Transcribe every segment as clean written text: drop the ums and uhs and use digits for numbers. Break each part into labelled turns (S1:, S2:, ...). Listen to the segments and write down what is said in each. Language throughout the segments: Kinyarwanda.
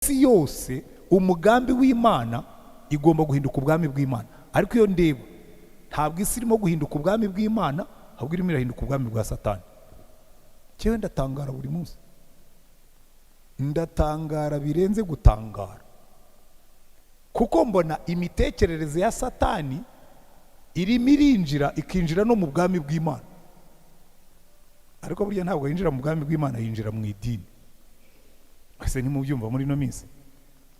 S1: isi yose umugambi w'Imana igomba guhinduka ubwami bw'Imana, ariko iyo ndeba ntabwo isi irimo guhinduka ubwami bw'Imana, ahubwo irimo irahinduka ubwami bwa Satani. Cyewe ndatangara buri munsi, ndatangara birenze gutangara, kuko mbona imitekerereze ya Satani irimo irinjira ikinjira no mu bwami bw'Imana, ariko burya ntabwo yinjira mu bwami bw'Imana, yinjira mu idini. Ese ntimubyumva muri no minsi?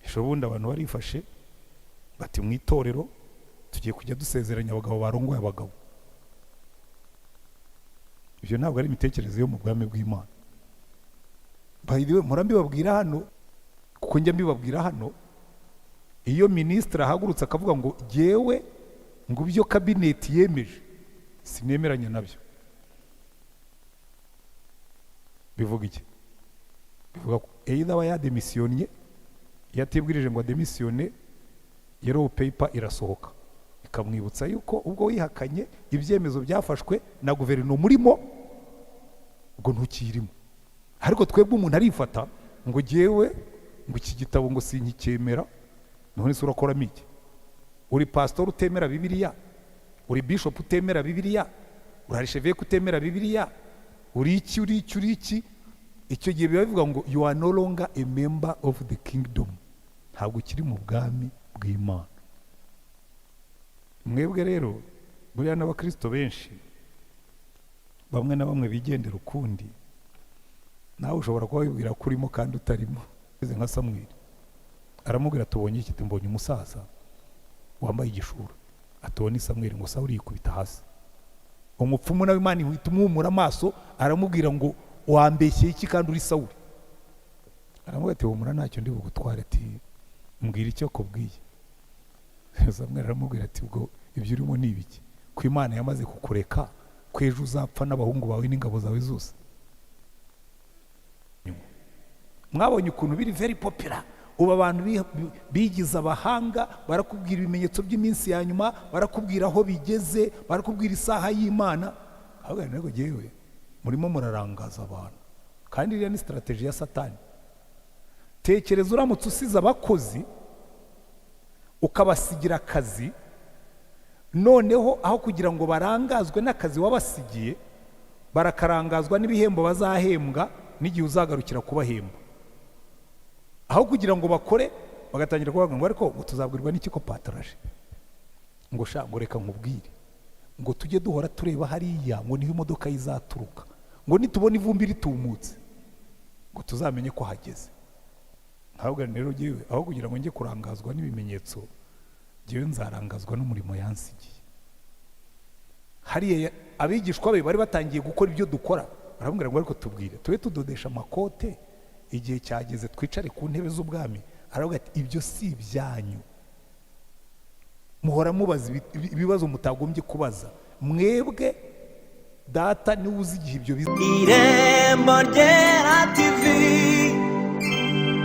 S1: Ishobundi abantu barifashe bati mu itorero tugiye kujya dusezeranya abagabo barongoye abagabo. Ibyo ntabwo ari imitekerereze yo mu bwami bw'Imana. By the way, murambi babwira hano, kuko njya mbibabwira hano, iyo ministre ahagurutse akavuga ngo jewe ngo byo cabinet yemeje sinemeranya nabyo, bivuga iki? Bivuga ko either aba yademisiyonye, yatibwirije ngo ademisiyone, yellow paper irasohoka ikamwibutsa yuko ubwo wihakanye ibyemezo byafashwe na guverinoma urimo ubwo ntukirimo. Ariko twebwe umuntu arifata ngo jewe ngo iki gitabo ngo sinkikemera, none se urakora miki? Uri pastor utemera Bibiliya, uri bishop utemera Bibiliya, uri archevêque utemera Bibiliya, uri iki? Icyo gihe biba bivuga ngo you are no longer a member of the kingdom, ntabwo ukiri mu bwami bw'Imana. Mwebwe rero buriya n'abakristo benshi bamwe na bamwe bigendera ukundi, nawe ushobora kuba wibwira ko urimo kandi utarimo. Nka Samweli aramubwira tubonye iki? Mbonye umusaza wambaye igishura. Atubona Samweli ngo Sawuli yikubita hasi. Umupfumu nawe Imana ihita umwumura amaso, aramubwira ngo wambeshye iki kandi uri Sawuli? Aramubwira ati humura ntacyo ndi bugutware, ati mbwira icyo kubwiye. Samweli aramubwira ati ubwo ibyo urimo ni ibiki? Ko Imana yamaze kukureka, ko ejo uzapfa n'abahungu bawe n'ingabo zawe zose. Mwabonye ukuntu biri very popular ubu, abantu bigize abahanga, barakubwira ibimenyetso by'iminsi ya nyuma, barakubwira aho bigeze, barakubwira isaha y'Imana. Ahubwo ntabwo jewe murimo murarangaza abantu, kandi iriya ni strategy ya Satani. Tekereza uramutse usize abakozi ukabasigira akazi, noneho aho kugira ngo barangazwe n'akazi wabasigiye, barakarangazwa n'ibihembo bazahembwa n'igihe uzagarukira kubahemba. Aho kugira ngo bakore bagatangira kuvuga ngo ariko tuzabwirwa n'iki ko pataraje, ngo sha ngo reka nkubwire ngo tujye duhora tureba hariya ngo niho imodoka izaturuka, ngo nitubona ivumbi ritumutse ngo tuzamenye ko hageze. Ntabwo rero jewe aho kugira ngo njye kurangazwa n'ibimenyetso, jewe nzarangazwa n'umurimo yansigiye. Hariya abigishwa be bari batangiye gukora ibyo dukora, barambwira ngo ariko tubwire tube tudodesha amakote, igihe cyageze twicare ku ntebe z'ubwami. Aravuga ati ibyo si ibyanyu, muhora mubaza ibibazo mutagombye kubaza, mwebwe data niwe uzi igihe ibyo biza. Irembo ryera TV,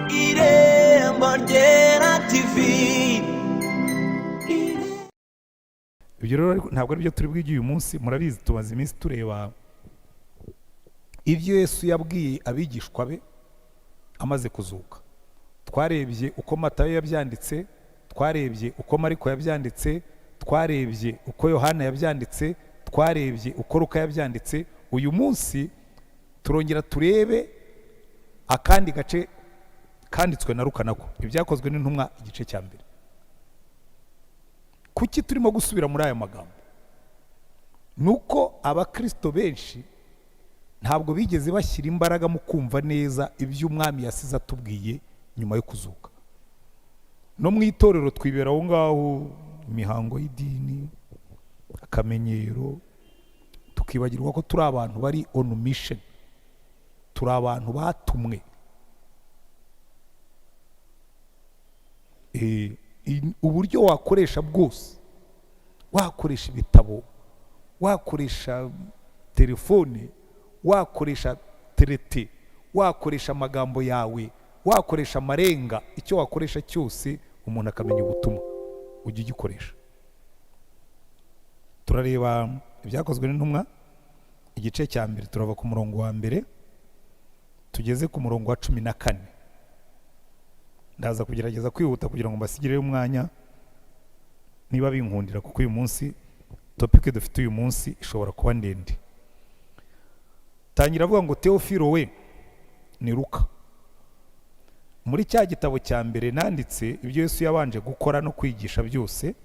S1: Irembo ryera TV. Ibyo rero ntabwo ari byo turi bwige uyu munsi. Murabizi tumaze iminsi tureba ibyo Yesu yabwiye abigishwa be amaze kuzuka. Twarebye uko Matayo yabyanditse, twarebye uko Mariko yabyanditse, twarebye uko Yohana yabyanditse, twarebye uko Luka yabyanditse. Uyu munsi turongera turebe akandi gace kanditswe na Luka nako, ibyakozwe n'intumwa igice cya mbere. Kuki turimo gusubira muri aya magambo? Nuko abakristo benshi ntabwo bigeze bashyira imbaraga mu kumva neza ibyo umwami yasize atubwiye nyuma yo kuzuka. No mu itorero twibera aho ngaho imihango y'idini, akamenyero, tukibagirwa ko turi abantu bari on mission, turi abantu batumwe. Uburyo wakoresha bwose, wakoresha ibitabo, wakoresha telefone, wakoresha terete, wakoresha amagambo yawe, wakoresha amarenga, icyo wakoresha cyose umuntu akamenya ubutumwa, ujye ugikoresha. Turareba ibyakozwe n'intumwa igice cya mbere, turava ku murongo wa mbere tugeze ku murongo wa 14. ndaza kugerageza kwihuta kugira ngo mbasigireyo umwanya niba binkundira, kuko uyu munsi topic dufite uyu munsi ishobora kuba ndende. Tangira avuga ngo Theophilo we ni Luka. Muri cya gitabo cya mbere nanditse ibyo Yesu yabanje gukora no kwigisha byose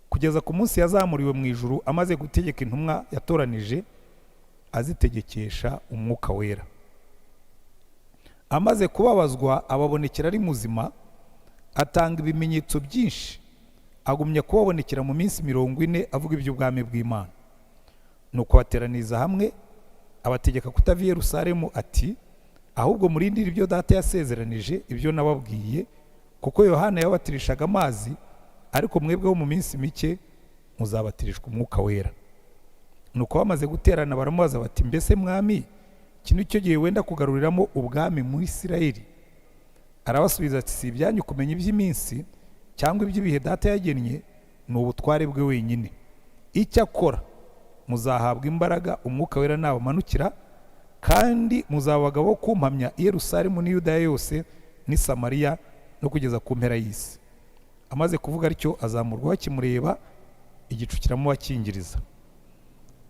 S1: kugeza ku munsi yazamuriwe mu ijuru, amaze gutegeka intumwa yatoranije azitegekesha umwuka wera. Amaze kubabazwa ababonekera ari muzima, atanga ibimenyetso byinshi, agumya kubabonekera mu minsi 40 avuga iby'ubwami bw'Imana. Nuko bateraniza hamwe abategeka kutava i Yerusalemu, ati ahubwo murindire ibyo data yasezeranije, ibyo nababwiye, kuko Yohana yabatirishaga amazi, ariko mwebweho mu minsi mike muzabatirishwa umwuka wera. Nuko bamaze guterana baramubaza bati, mbese mwami, kino cyo gihe wenda kugaruriramo ubwami muri Isirayeli? Arabasubiza ati, si ibyanyu kumenya iby'iminsi cyangwa iby'ibihe data yagennye, ni ubutware bwe wenyine. Icyo akora, muzahabwa imbaraga umwuka wera nabamanukira, kandi muzaba abagabo bo kumpamya i Yerusalemu n'i Yudaya yose n'i Samariya no kugeza ku mpera y'isi. Amaze kuvuga atyo azamurwa, bakimureba igicu kiramubakingiriza.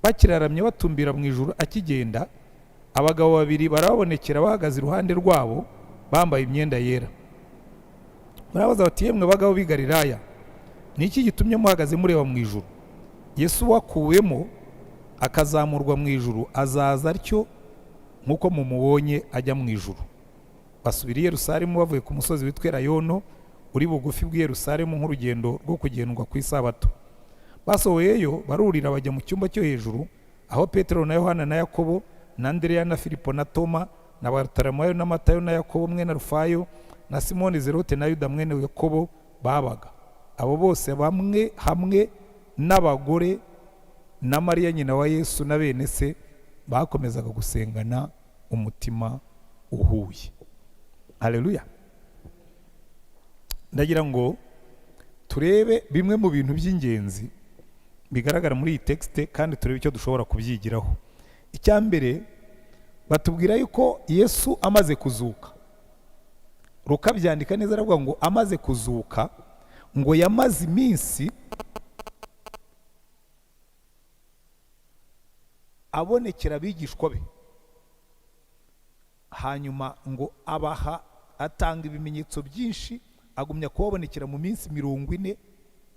S1: Bakiraramye batumbira mu ijuru, akigenda abagabo babiri barabonekera bahagaze iruhande rwabo bambaye imyenda yera. Barabaza bati, yemwe bagabo b'i Galilaya, ni iki gitumye muhagaze mureba mu ijuru? Yesu wakuwemo akazamurwa mu ijuru azaza atyo nk'uko mumubonye ajya mu ijuru. Basubira i Yerusalemu bavuye ku musozi witwa Elayono uri bugufi bw'i Yerusalemu nk'urugendo rwo kugendwa ku isabato. Basohoyeyo barurira bajya mu cyumba cyo hejuru, aho Petero na Yohana na Yakobo na Andereya na Filipo na Toma na Bartolomayo na Matayo na Yakobo mwene Rufayo na Simoni Zelote na Yuda mwene Yakobo babaga. Abo bose bamwe hamwe n'abagore na Mariya nyina wa Yesu na bene se bakomezaga gusengana umutima uhuye. Haleluya. Ndagira ngo turebe bimwe mu bintu by'ingenzi bigaragara muri iyi texte, kandi turebe icyo dushobora kubyigiraho. Icya mbere, batubwira yuko Yesu amaze kuzuka. Luka byandika neza aravuga ngo amaze kuzuka, ngo yamaze iminsi abonekera abigishwa be, hanyuma ngo atanga ibimenyetso byinshi, agumya kubabonekera mu minsi 40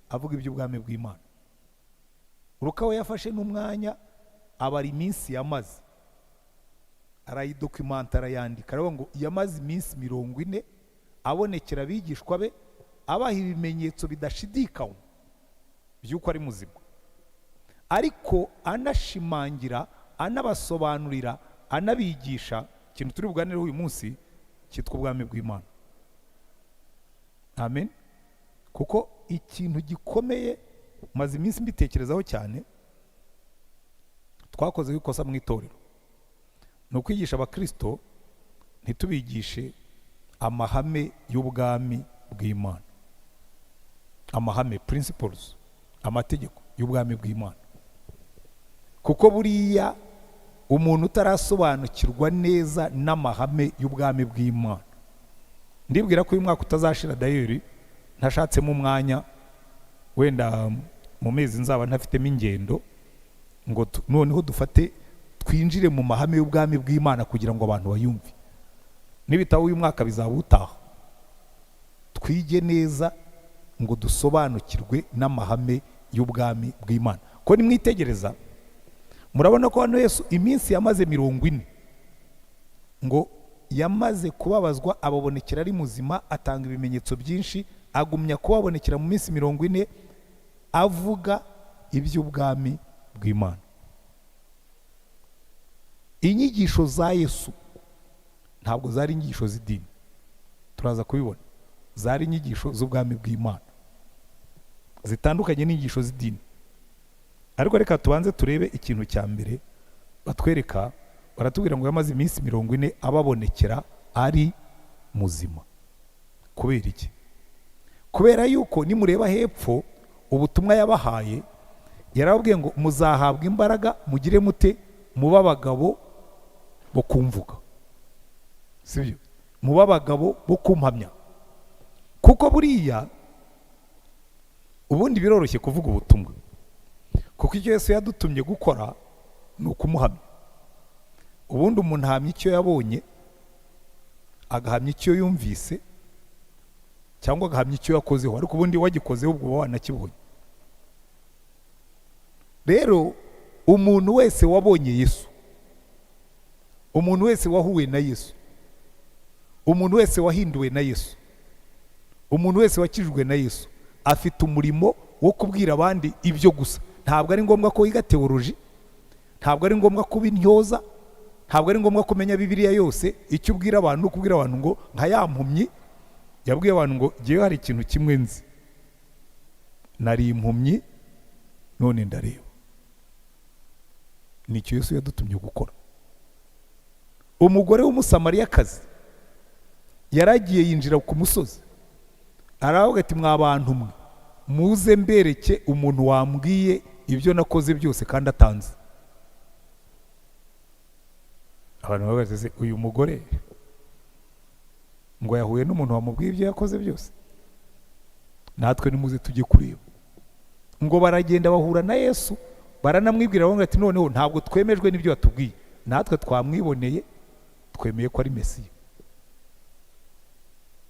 S1: avuga iby'ubwami bw'Imana. Luka we yafashe n'umwanya abari iminsi yamaze, arayidokumenta, arayandika, aravuga ngo yamaze iminsi 40 abonekera abigishwa be, abaha ibimenyetso bidashidikanywa by'uko ari muzima, ariko anashimangira, anabasobanurira, anabigisha ikintu turi buganireho uyu munsi cyitwa ubwami bw'Imana. Amen. Kuko ikintu gikomeye maze iminsi mbitekerezaho cyane, twakoze ikosa mu itorero, ni ukwigisha abakristo ntitubigishe amahame y'ubwami bw'Imana, amahame, principles, amategeko y'ubwami bw'Imana. Kuko buriya umuntu utarasobanukirwa neza n'amahame y'ubwami bw'Imana, ndibwira ko uyu mwaka utazashira dayeri ntashatsemo umwanya, wenda mu mezi nzaba ntafitemo ingendo, ngo noneho dufate twinjire mu mahame y'ubwami bw'Imana kugira ngo abantu bayumve. Nibitaho uyu mwaka bizaba utaha, twige neza ngo dusobanukirwe n'amahame y'ubwami bw'Imana. Ko nimwitegereza murabona ko hano Yesu iminsi yamaze 40, ngo yamaze kubabazwa ababonekera ari muzima, atanga ibimenyetso byinshi, agumya kubabonekera mu minsi 40 avuga iby'ubwami bw'Imana. Inyigisho za Yesu ntabwo zari inyigisho z'idini, turaza kubibona, zari inyigisho z'ubwami bw'Imana zitandukanye n'inyigisho z'idini. Ariko reka tubanze turebe ikintu cya mbere batwereka. Baratubwira ngo yamaze iminsi 40 ababonekera ari muzima. Kubera iki? Kubera yuko nimureba hepfo ubutumwa yabahaye, yarababwiye ngo muzahabwa imbaraga, mugire mute, muba abagabo bo kumvuga, sibyo? Muba abagabo bo kumpamya. kuko buriya ubundi biroroshye kuvuga ubutumwa, kuko icyo Yesu yadutumye gukora ni ukumuhamya. ubundi umuntu ahamya icyo yabonye, agahamya icyo yumvise, cyangwa agahamya icyo yakozeho, ariko ubundi wagikozeho ubwo uba wanakibonye. rero umuntu wese wabonye Yesu, umuntu wese wahuye na Yesu, umuntu wese wahinduwe na Yesu, umuntu wese wakijwe na Yesu, afite umurimo wo kubwira abandi ibyo gusa. Ntabwo ari ngombwa ko yiga teoloji, ntabwo ari ngombwa kuba intyoza, ntabwo ari ngombwa kumenya Bibiliya yose. Icyo ubwira abantu ni ukubwira abantu ngo nka ya mpumyi yabwiye abantu ngo ngewe hari ikintu kimwe nzi, nari impumyi none ndareba. Nicyo Yesu yadutumye gukora. Umugore w'umusamariyakazi yaragiye yinjira ku musozi, aravuga ati mwa bantu mwe, muze mbereke umuntu wambwiye ibyo nakoze byose kandi atanze. Abantu babaze uyu mugore ngo yahuye n'umuntu wamubwiye ibyo yakoze byose, natwe nimuze tujye kureba. Ngo baragenda bahura na Yesu, baranamwibwira bavuga ati noneho ntabwo twemejwe n'ibyo watubwiye, natwe twamwiboneye, twemeye ko ari Mesiya.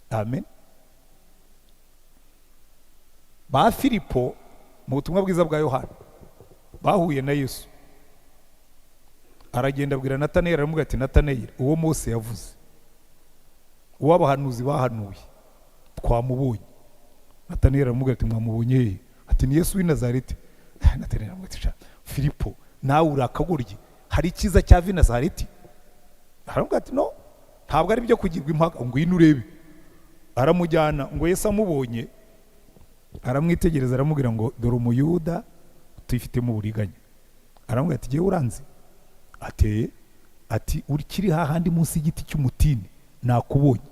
S1: Amen. Ba Filipo mu butumwa bwiza bwa Yohana bahuye na Yesu, aragenda abwira Natanayeli, aramubwira ati Natanayeli, uwo Mose yavuze, uwo abahanuzi bahanuye, twamubonye. Natanayeli aramubwira ati mwamubonye he? Ati ni Yesu w'i Nazareti. Natanayeli aramubwira ati Filipo, nawe urakagorye, hari icyiza cya v'i Nazareti? Aramubwira ati no, ntabwo ari byo kugirwa impaka, ngwino urebe. Aramujyana, ngo Yesu amubonye aramwitegereza, aramubwira ngo dore umuyuda tuyifitemo uburiganya. Aramubwira ati ngewe uranzi? Ati ukiri hahandi munsi y'igiti cy'umutini nakubonye.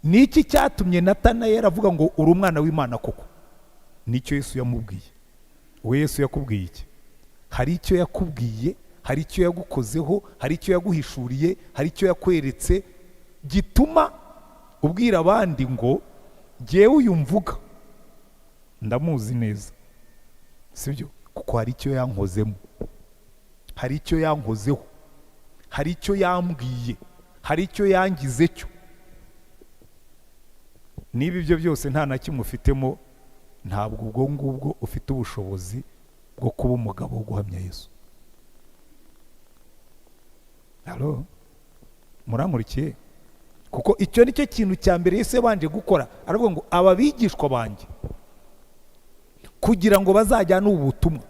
S1: Niki cyatumye Natanayeli avuga ngo uri umwana w'Imana koko? Nicyo Yesu yamubwiye. We Yesu yakubwiye iki? Hari icyo yakubwiye, hari icyo yagukozeho, hari icyo yaguhishuriye, hari icyo yakweretse gituma ubwira abandi ngo ngewe uyu mvuga ndamuzi neza, sibyo? Kuko hari icyo yankozemo, hari icyo yankozeho, hari icyo yambwiye, hari icyo yangize cyo. Niba ibyo byose nta na kimwe ufitemo, ntabwo ubwo ngubwo ufite ubushobozi bwo kuba umugabo wo guhamya Yesu. Halo, murankurikiye? Kuko icyo nicyo kintu cya mbere Yesu yabanje gukora. Aravuga ngo aba bigishwa banjye kugira ngo bazajyane ubu butumwa,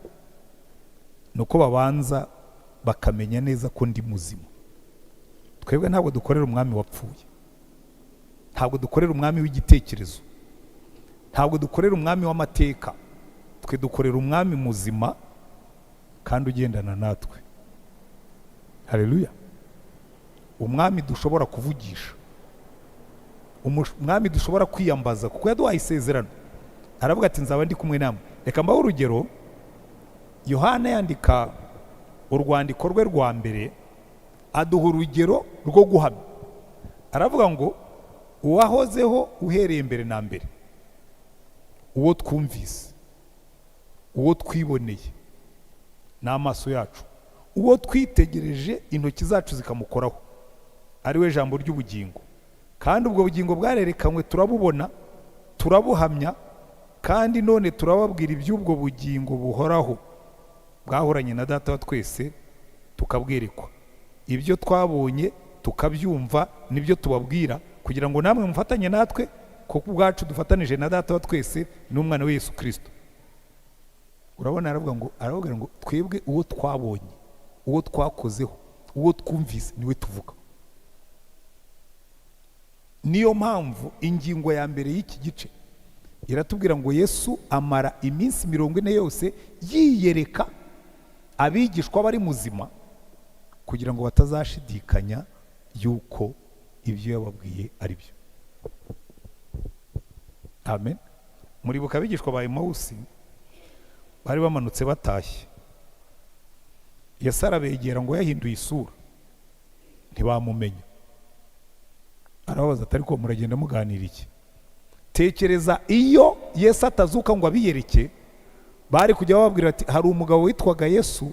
S1: nuko babanza bakamenya neza ko ndi muzima. Twebwe ntabwo dukorera umwami wapfuye, ntabwo dukorera umwami w'igitekerezo, ntabwo dukorera umwami w'amateka. Twe dukorera umwami muzima kandi ugendana natwe. Haleluya. Umwami dushobora kuvugisha, umwami dushobora kwiyambaza, kuko yaduhaye isezerano. Aravuga ati nzaba ndi kumwe namwe. Reka mbaho urugero. Yohana yandika urwandiko rwe rwa mbere, aduha urugero rwo guhamya. Aravuga ngo uwahozeho uhereye mbere na mbere, uwo twumvise, uwo twiboneye n'amaso yacu, uwo twitegereje intoki zacu zikamukoraho, ari we jambo ry'ubugingo. Kandi ubwo bugingo bwarerekanywe, turabubona, turabuhamya, kandi none turababwira iby'ubwo bugingo buhoraho bwahoranye na Data wa twese, tukabwerekwa. Ibyo twabonye tukabyumva nibyo tubabwira, kugira ngo namwe mufatanye natwe, kuko ubwacu dufatanije na Data wa twese n'umwana we Yesu Kristo. Urabona, aravuga ngo twebwe uwo twabonye, uwo twakozeho, uwo twumvise niwe tuvuga. Niyo mpamvu ingingo ya mbere y'iki gice iratubwira ngo Yesu amara iminsi 40 yose yiyereka abigishwa bari muzima, kugira ngo batazashidikanya yuko ibyo yababwiye ari byo. Amen. Muribuka abigishwa ba Emawusi bari bamanutse batashye, Yesu arabegera ngo yahinduye isura, ntibamumenya. Arababaza ati ariko muragenda muganira iki? tekereza iyo Yesu atazuka ngo abiyereke, bari kujya bababwira ati hari umugabo witwaga Yesu,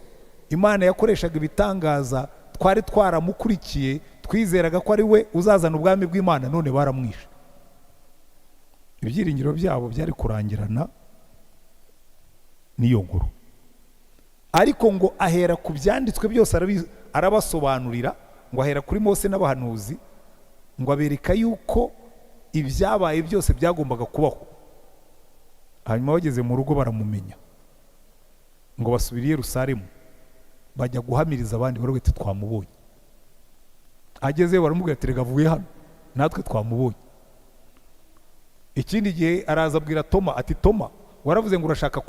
S1: Imana yakoreshaga ibitangaza, twari twaramukurikiye, twizeraga ko ari we uzazana ubwami bw'Imana, none baramwishe. Ibyiringiro byabo byari kurangirana n'iyo nkuru. Ariko ngo ahera ku byanditswe byose arabasobanurira, ngo ahera kuri Mose n'abahanuzi, ngo abereka yuko ibyabaye byose byagombaga kubaho. Hanyuma bageze mu rugo baramumenya, ngo basubire i Yerusalemu, bajya guhamiriza abandi, baravuga ati twamubonye. Agezeyo baramubwira ati rega avuye hano, natwe twamubonye. Ikindi gihe araza abwira Toma ati Toma, waravuze ngo urashaka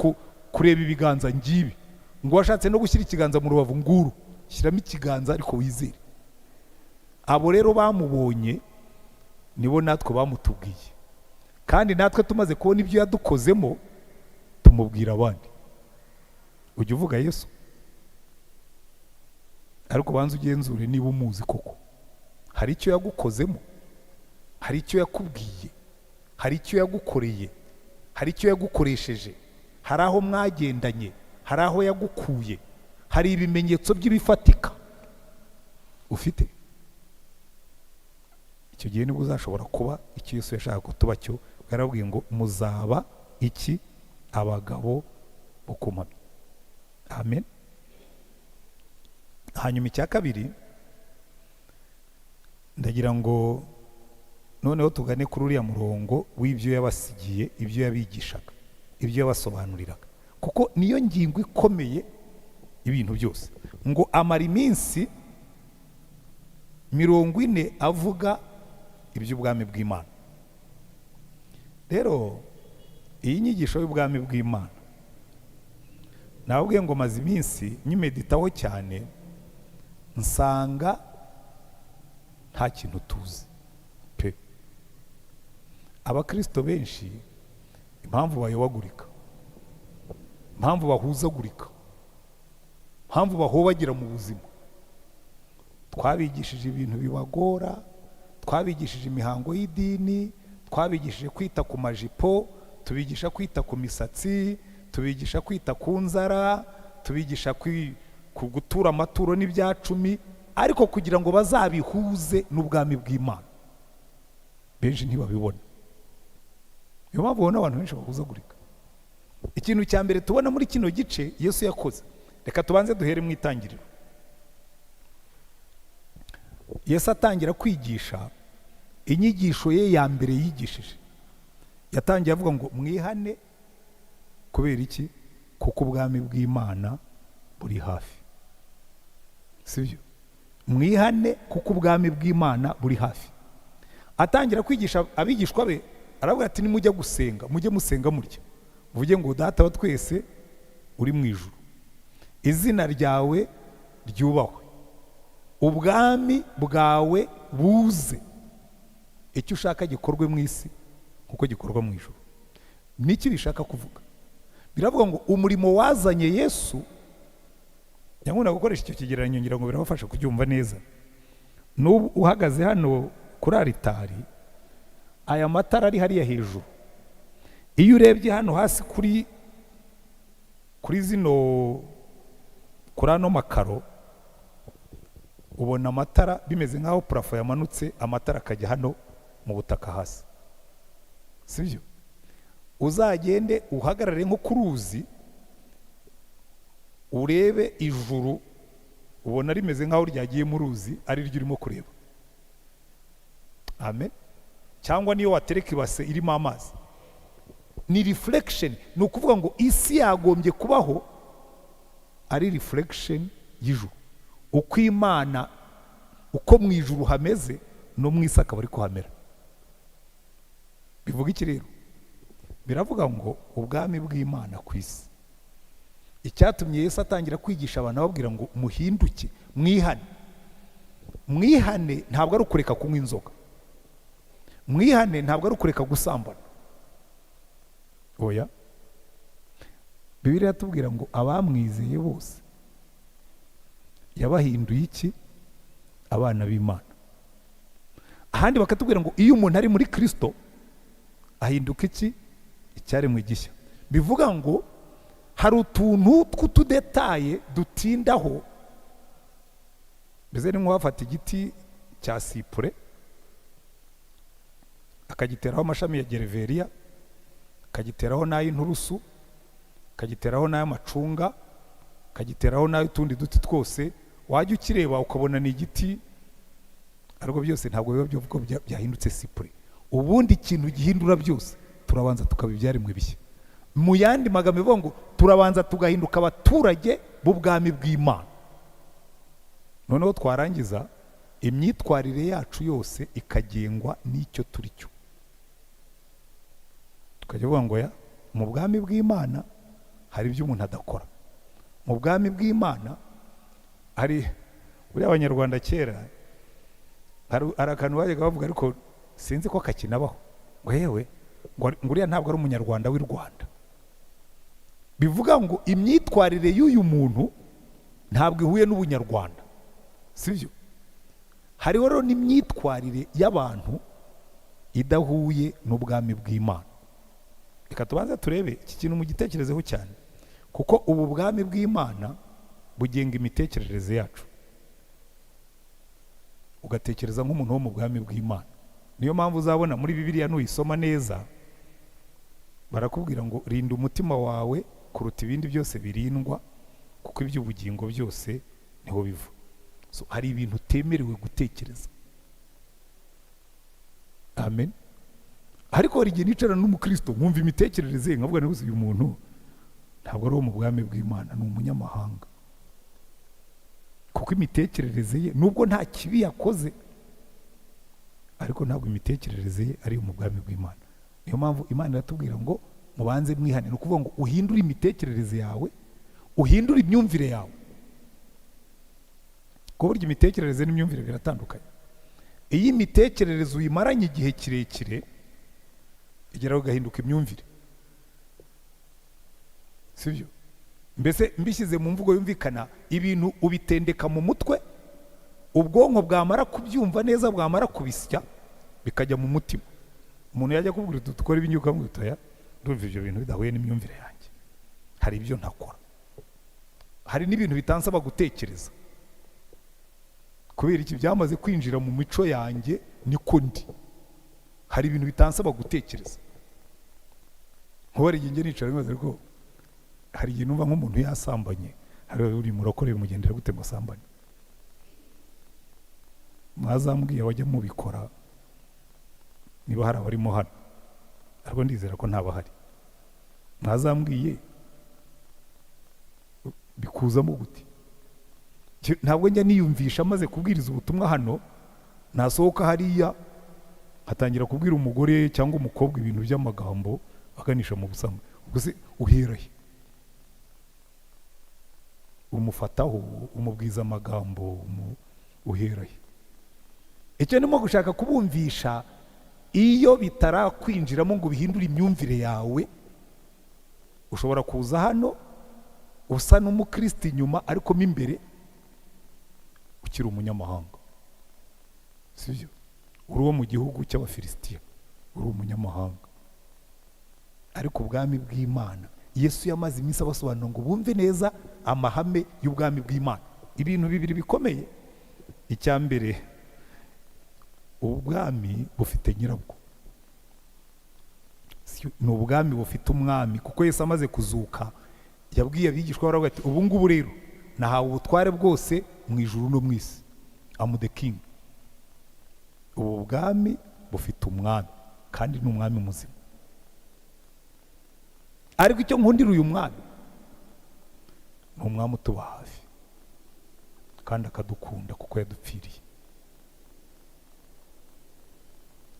S1: kureba ibiganza ngibi, ngo washatse no gushyira ikiganza mu rubavu, nguru shyiramo ikiganza ariko wizere. Abo rero bamubonye nibo natwe bamutubwiye, kandi natwe tumaze kubona ibyo yadukozemo tumubwira abandi. Ujya uvuga Yesu, ariko banza ugenzure niba umuzi koko. Hari icyo yagukozemo, hari icyo yakubwiye, hari icyo yagukoreye, hari icyo yagukoresheje, hari aho mwagendanye, hari aho yagukuye, hari ibimenyetso by'ibifatika ufite. Icyo gihe nibwo uzashobora kuba icyo Yesu yashaka ko tuba cyo. Yarabwiye ngo muzaba iki? Abagabo bo kumpamya. Amen. Hanyuma icya kabiri, ndagira ngo noneho tugane kuri uriya murongo w'ibyo yabasigiye, ibyo yabigishaga, ibyo yabasobanuriraga, kuko niyo ngingo ikomeye ibintu byose. Ngo amara iminsi 40 avuga iby'ubwami bw'Imana. Rero iyi nyigisho y'ubwami bw'Imana nababwiye ngo maze iminsi nyimeditaho cyane, nsanga nta kintu tuzi pe. Abakristo benshi impamvu bayobagurika, impamvu bahuzagurika, impamvu bahobagira mu buzima, twabigishije ibintu bibagora, twabigishije imihango y'idini, twabigishije kwita ku majipo, tubigisha kwita ku misatsi, tubigisha kwita ku nzara, tubigisha ku gutura amaturo n'ibyacumi, ariko kugira ngo bazabihuze n'ubwami bw'Imana benshi ntibabibona. Niyo mpamvu ubona abantu benshi bahuzagurika. Ikintu cya mbere tubona muri kino gice Yesu yakoze, reka tubanze duhere mu itangiriro. Yesu atangira kwigisha, inyigisho ye ya mbere yigishije yatangiye avuga ngo mwihane. Kubera iki? Kuko ubwami bw'Imana buri hafi. Sibyo? Mwihane kuko ubwami bw'Imana buri hafi. Atangira kwigisha abigishwa be, aravuga ati nimujya gusenga, mujye musenga murya, muvuge ngo Data wa twese uri mu ijuru, izina ryawe ryubahwe, ubwami bwawe buze, icyo ushaka gikorwe mu isi kuko gikorwa mu ijuru. Niki bishaka kuvuga? Biravuga ngo umurimo wazanye Yesu, nyamuna gukoresha icyo kigereranyo ngira ngo birabafasha kubyumva neza. N'ubu uhagaze hano kuri aritari, aya matara ari hariya hejuru, iyo urebye hano hasi kuri zino, kuri ano makaro, ubona amatara bimeze nk'aho parafo yamanutse, amatara akajya hano mu butaka hasi. Sibyo? Uzagende uhagarare nko ku ruzi, urebe ijuru, ubona rimeze nk'aho ryagiye mu ruzi, ari ryo urimo kureba. Amen. Cyangwa niyo watereka ibase irimo amazi, ni reflection. Ni ukuvuga ngo isi yagombye kubaho ari reflection y'ijuru. Uko Imana, uko mu ijuru hameze, no mu isi akaba ari kuhamera. Bivuga iki rero? Biravuga ngo ubwami bw'Imana ku isi. Icyatumye Yesu atangira kwigisha abantu ababwira ngo muhinduke, mwihane. Mwihane ntabwo ari ukureka kunywa inzoga, mwihane ntabwo ari ukureka gusambana. Oya, Bibiliya yatubwira ngo abamwizeye bose yabahinduye iki? Abana b'Imana. Ahandi bakatubwira ngo iyo umuntu ari muri Kristo ahinduka iki? Icyaremwe gishya. Bivuga ngo hari utuntu tw'utudetaye dutindaho, mbese ni nk'uwafata igiti cya sipure akagiteraho amashami ya gereveriya, akagiteraho n'ay'inturusu, akagiteraho n'ay'amacunga, akagiteraho n'ay'utundi duti twose, wajya ukireba ukabona ni igiti, ariko byose ntabwo biba byo byahindutse sipure. Ubundi ikintu gihindura byose turabanza tukaba ibyaremwe bishya. Mu yandi magambo bivuga ngo turabanza tugahinduka abaturage b'ubwami bw'Imana. Noneho twarangiza imyitwarire yacu yose ikagengwa n'icyo turi cyo. Tukajya vuga ngo mu bwami bw'Imana hari ibyo umuntu adakora. Mu bwami bw'Imana hari buriya abanyarwanda kera hari akantu bajyaga bavuga, ariko sinzi ko kakinabaho, ngo yewe ngo uriya ntabwo ari umunyarwanda w'i Rwanda. Bivuga ngo imyitwarire y'uyu muntu ntabwo ihuye n'ubunyarwanda, sibyo? Hariho rero n'imyitwarire y'abantu idahuye n'ubwami bw'Imana. Reka tubanze turebe iki kintu mugitekerezeho cyane, kuko ubu bwami bw'Imana bugenga imitekerereze yacu. Ugatekereza nk'umuntu wo mu bwami bw'Imana. Niyo mpamvu uzabona muri Bibiliya nuyisoma neza barakubwira ngo rinda umutima wawe kuruta ibindi byose birindwa, kuko iby'ubugingo byose niho biva. So hari ibintu utemerewe gutekereza. Amen. Ariko hari igihe nicara n'umukristo nkumva imitekerereze ye nkavuga nti uyu muntu ntabwo ari uwo mu bwami bw'Imana, ni umunyamahanga. Kuko imitekerereze ye nubwo nta kibi yakoze, ariko ntabwo imitekerereze ye ari mu bwami bw'Imana. Niyo mpamvu Imana iratubwira ngo mubanze mwihane, no kuvuga ngo uhindure imitekerereze yawe, uhindure imyumvire yawe. Ko burya imitekerereze n'imyumvire biratandukanye. Iyi mitekerereze uyimaranye igihe kirekire igeraho gahinduka imyumvire, sibyo? Mbese mbishyize mu mvugo yumvikana, ibintu ubitendeka mu mutwe, ubwonko bwamara kubyumva neza, bwamara kubisya bikajya mu mutima. Umuntu yajya kubwira dukora ibinyuka mu gutaya, ndumva ibyo bintu bidahuye n'imyumvire yanjye, hari ibyo ntakora. Hari n'ibintu bitansaba gutekereza, kubera iki byamaze kwinjira mu mico yanjye niko ndi. Hari ibintu bitansaba gutekereza. Nk'uwari igihe nicara nkaza, ariko hari igihe numva nk'umuntu yasambanye, hari uri murokore bimugendera gute ngo asambane? Mwazambwiye wajya mubikora niba hari abarimo hano, ariko ndizera ko ntabahari. Mwazambwiye bikuzamo gute? Ntabwo njya niyumvisha maze kubwiriza ubutumwa hano, nasohoka hariya hatangira kubwira umugore cyangwa umukobwa ibintu by'amagambo aganisha mu busambo. Ubwo se uherahe? Umufataho, umubwiza amagambo, uherahe? Icyo ndimo gushaka kubumvisha, iyo bitarakwinjiramo ngo bihindure imyumvire yawe, ushobora kuza hano usa n'umukristo inyuma, ariko mo imbere ukiri umunyamahanga, sibyo? Uri uwo mu gihugu cy'Abafilisitiya, uri umunyamahanga. Ariko ubwami bw'Imana, Yesu yamaze iminsi abasobanura ngo bumve neza amahame y'ubwami bw'Imana. Ibintu bibiri bikomeye. Icya mbere, ubwami bufite nyirabwo. Ni ubwami bufite umwami, kuko Yesu amaze kuzuka yabwiye abigishwa baravuga ati, ubu ngubu rero nahawe ubutware bwose mu ijuru no mu isi. I'm the king. Ubu bwami bufite umwami, kandi ni umwami muzima. Ariko icyo nkundira uyu mwami, ni umwami utuba hafi kandi akadukunda kuko yadupfiriye.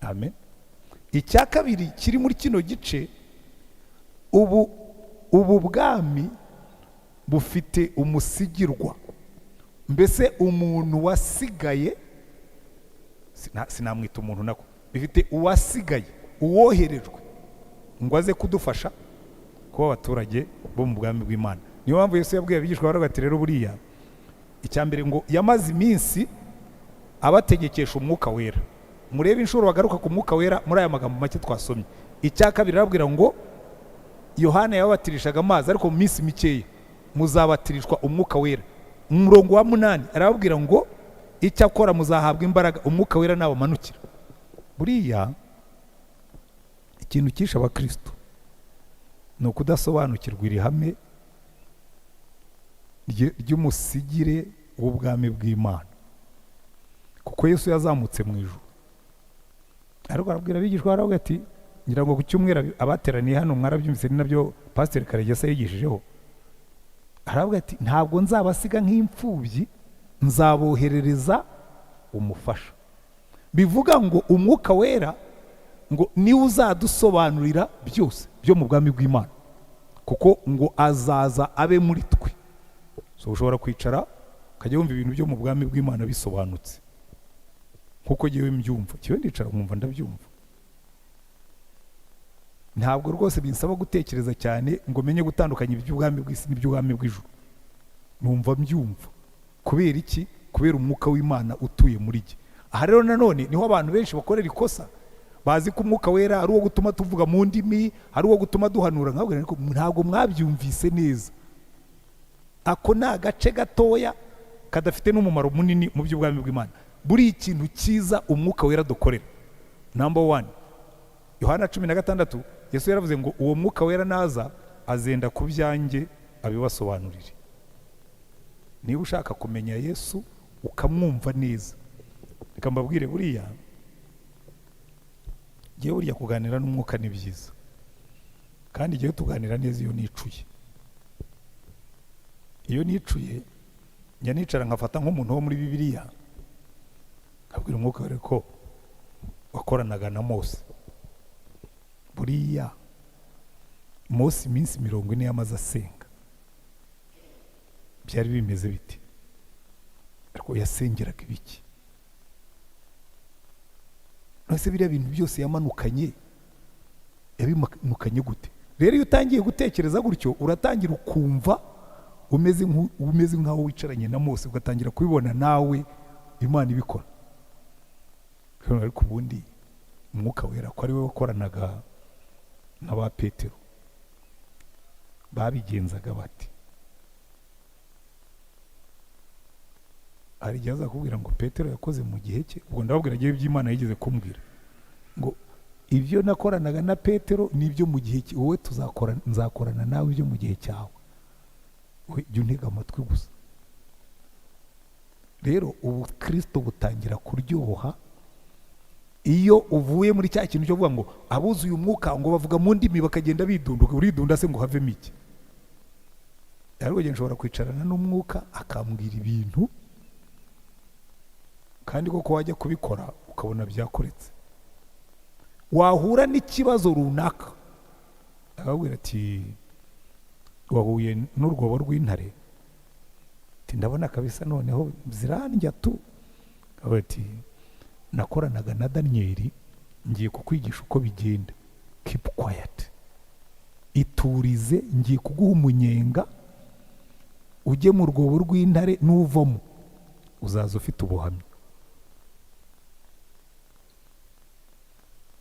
S1: Amen. Icya kabiri kiri muri kino gice, ubu bwami bufite umusigirwa. Mbese umuntu wasigaye, sinamwita umuntu nako, bifite uwasigaye, uwoherejwe ngo aze kudufasha kuba abaturage bo mu bwami bw'Imana. Niyo mpamvu Yesu yabwiye abigishwa baravuga ati, rero buriya icya mbere ngo yamaze iminsi abategekesha umwuka wera. Murebe inshuro bagaruka ku mwuka wera muri aya magambo make twasomye. icya kabiri arabwira ngo Yohana yababatirishaga amazi ariko mu minsi mikeya muzabatirishwa umwuka wera. Mu murongo wa 8 arababwira ngo icyo akora muzahabwa imbaraga umwuka wera nabamanukira. Buriya ikintu cyisha abakristo ni ukudasobanukirwa iri hame ry'umusigire w'ubwami bw'Imana, kuko Yesu yazamutse mu ijuru ariko arabwira abigishwa aravuga ati ngira ngo ku cyumweru abateraniye hano mwarabyumvise ni nabyo Pastor Karegesa yigishijeho. Aravuga ati ntabwo nzabasiga nk'imfubyi, nzaboherereza umufasha. Bivuga ngo umwuka wera ngo niwe uzadusobanurira byose byo mu bwami bw'Imana, kuko ngo azaza abe muri twe. So ushobora kwicara ukajya wumva ibintu byo mu bwami bw'Imana bisobanutse kuko ngewe mbyumva, kiwe ndicara nkumva ndabyumva. Ntabwo rwose binsaba gutekereza cyane ngo menye gutandukanya iby'ubwami bw'isi n'iby'ubwami bw'ijuru. Numva mbyumva. Kubera iki? Kubera umwuka w'Imana utuye muri jye. Aha rero nanone niho abantu benshi bakorera ikosa, bazi ko umwuka wera ari uwo gutuma tuvuga mu ndimi, ari uwo gutuma duhanura. Ntabwo mwabyumvise neza. Ako ni agace gatoya kadafite n'umumaro munini mu by'ubwami bw'Imana. Buri ikintu cyiza umwuka wera dukorera. Number 1, Yohana 16, Yesu yaravuze ngo uwo mwuka wera naza azenda ku byanjye abibasobanurire. Niba ushaka kumenya Yesu ukamwumva neza, reka mbabwire buriya ngiye buriya kuganira n'umwuka ni byiza, kandi ngiye tuganira neza iyo nicuye. Iyo nicuye njya nicara nkafata nk'umuntu wo muri Bibiliya nkabwira umwuka wera ko wakoranaga na Mose. Buriya Mose iminsi 40 yamaze asenga, byari bimeze biti? Ariko yasengeraga ibiki? Nose biriya bintu byose yamanukanye gute? Rero iyo utangiye gutekereza gutyo uratangira ukumva umeze nk'aho wicaranye na Mose, ugatangira kubibona nawe Imana ibikora. Ariko ubundi umwuka wera ko ari we wakoranaga n'aba Petero babigenzaga bati? Hari igihe aza kubwira ngo Petero yakoze mu gihe cye, ubwo ndababwira agiye iby'Imana yigeze kumbwira ngo ibyo nakoranaga na Petero nibyo mu gihe cye, wowe nzakorana nawe ibyo mu gihe cyawe, we jya untega amatwi gusa. Rero ubu Kristo butangira kuryoha iyo uvuye muri cya kintu cyo kuvuga ngo abuzuye umwuka ngo bavuga mu ndimi bakagenda bidunduka. Uridunda se ngo havemo iki? Ariko ngiye nshobora kwicarana n'umwuka akambwira ibintu kandi koko wajya kubikora ukabona byakoretse. Wahura n'ikibazo runaka akabwira ati wahuye n'urwobo rw'intare, ati ndabona kabisa noneho zirandya tu. Akabwira ati nakoranaga na Danieli, ngiye kukwigisha uko bigenda. Keep quiet, iturize, ngiye kuguha umunyenga ujye mu rwobo rw'intare, nuvamo uzaza ufite ubuhamya.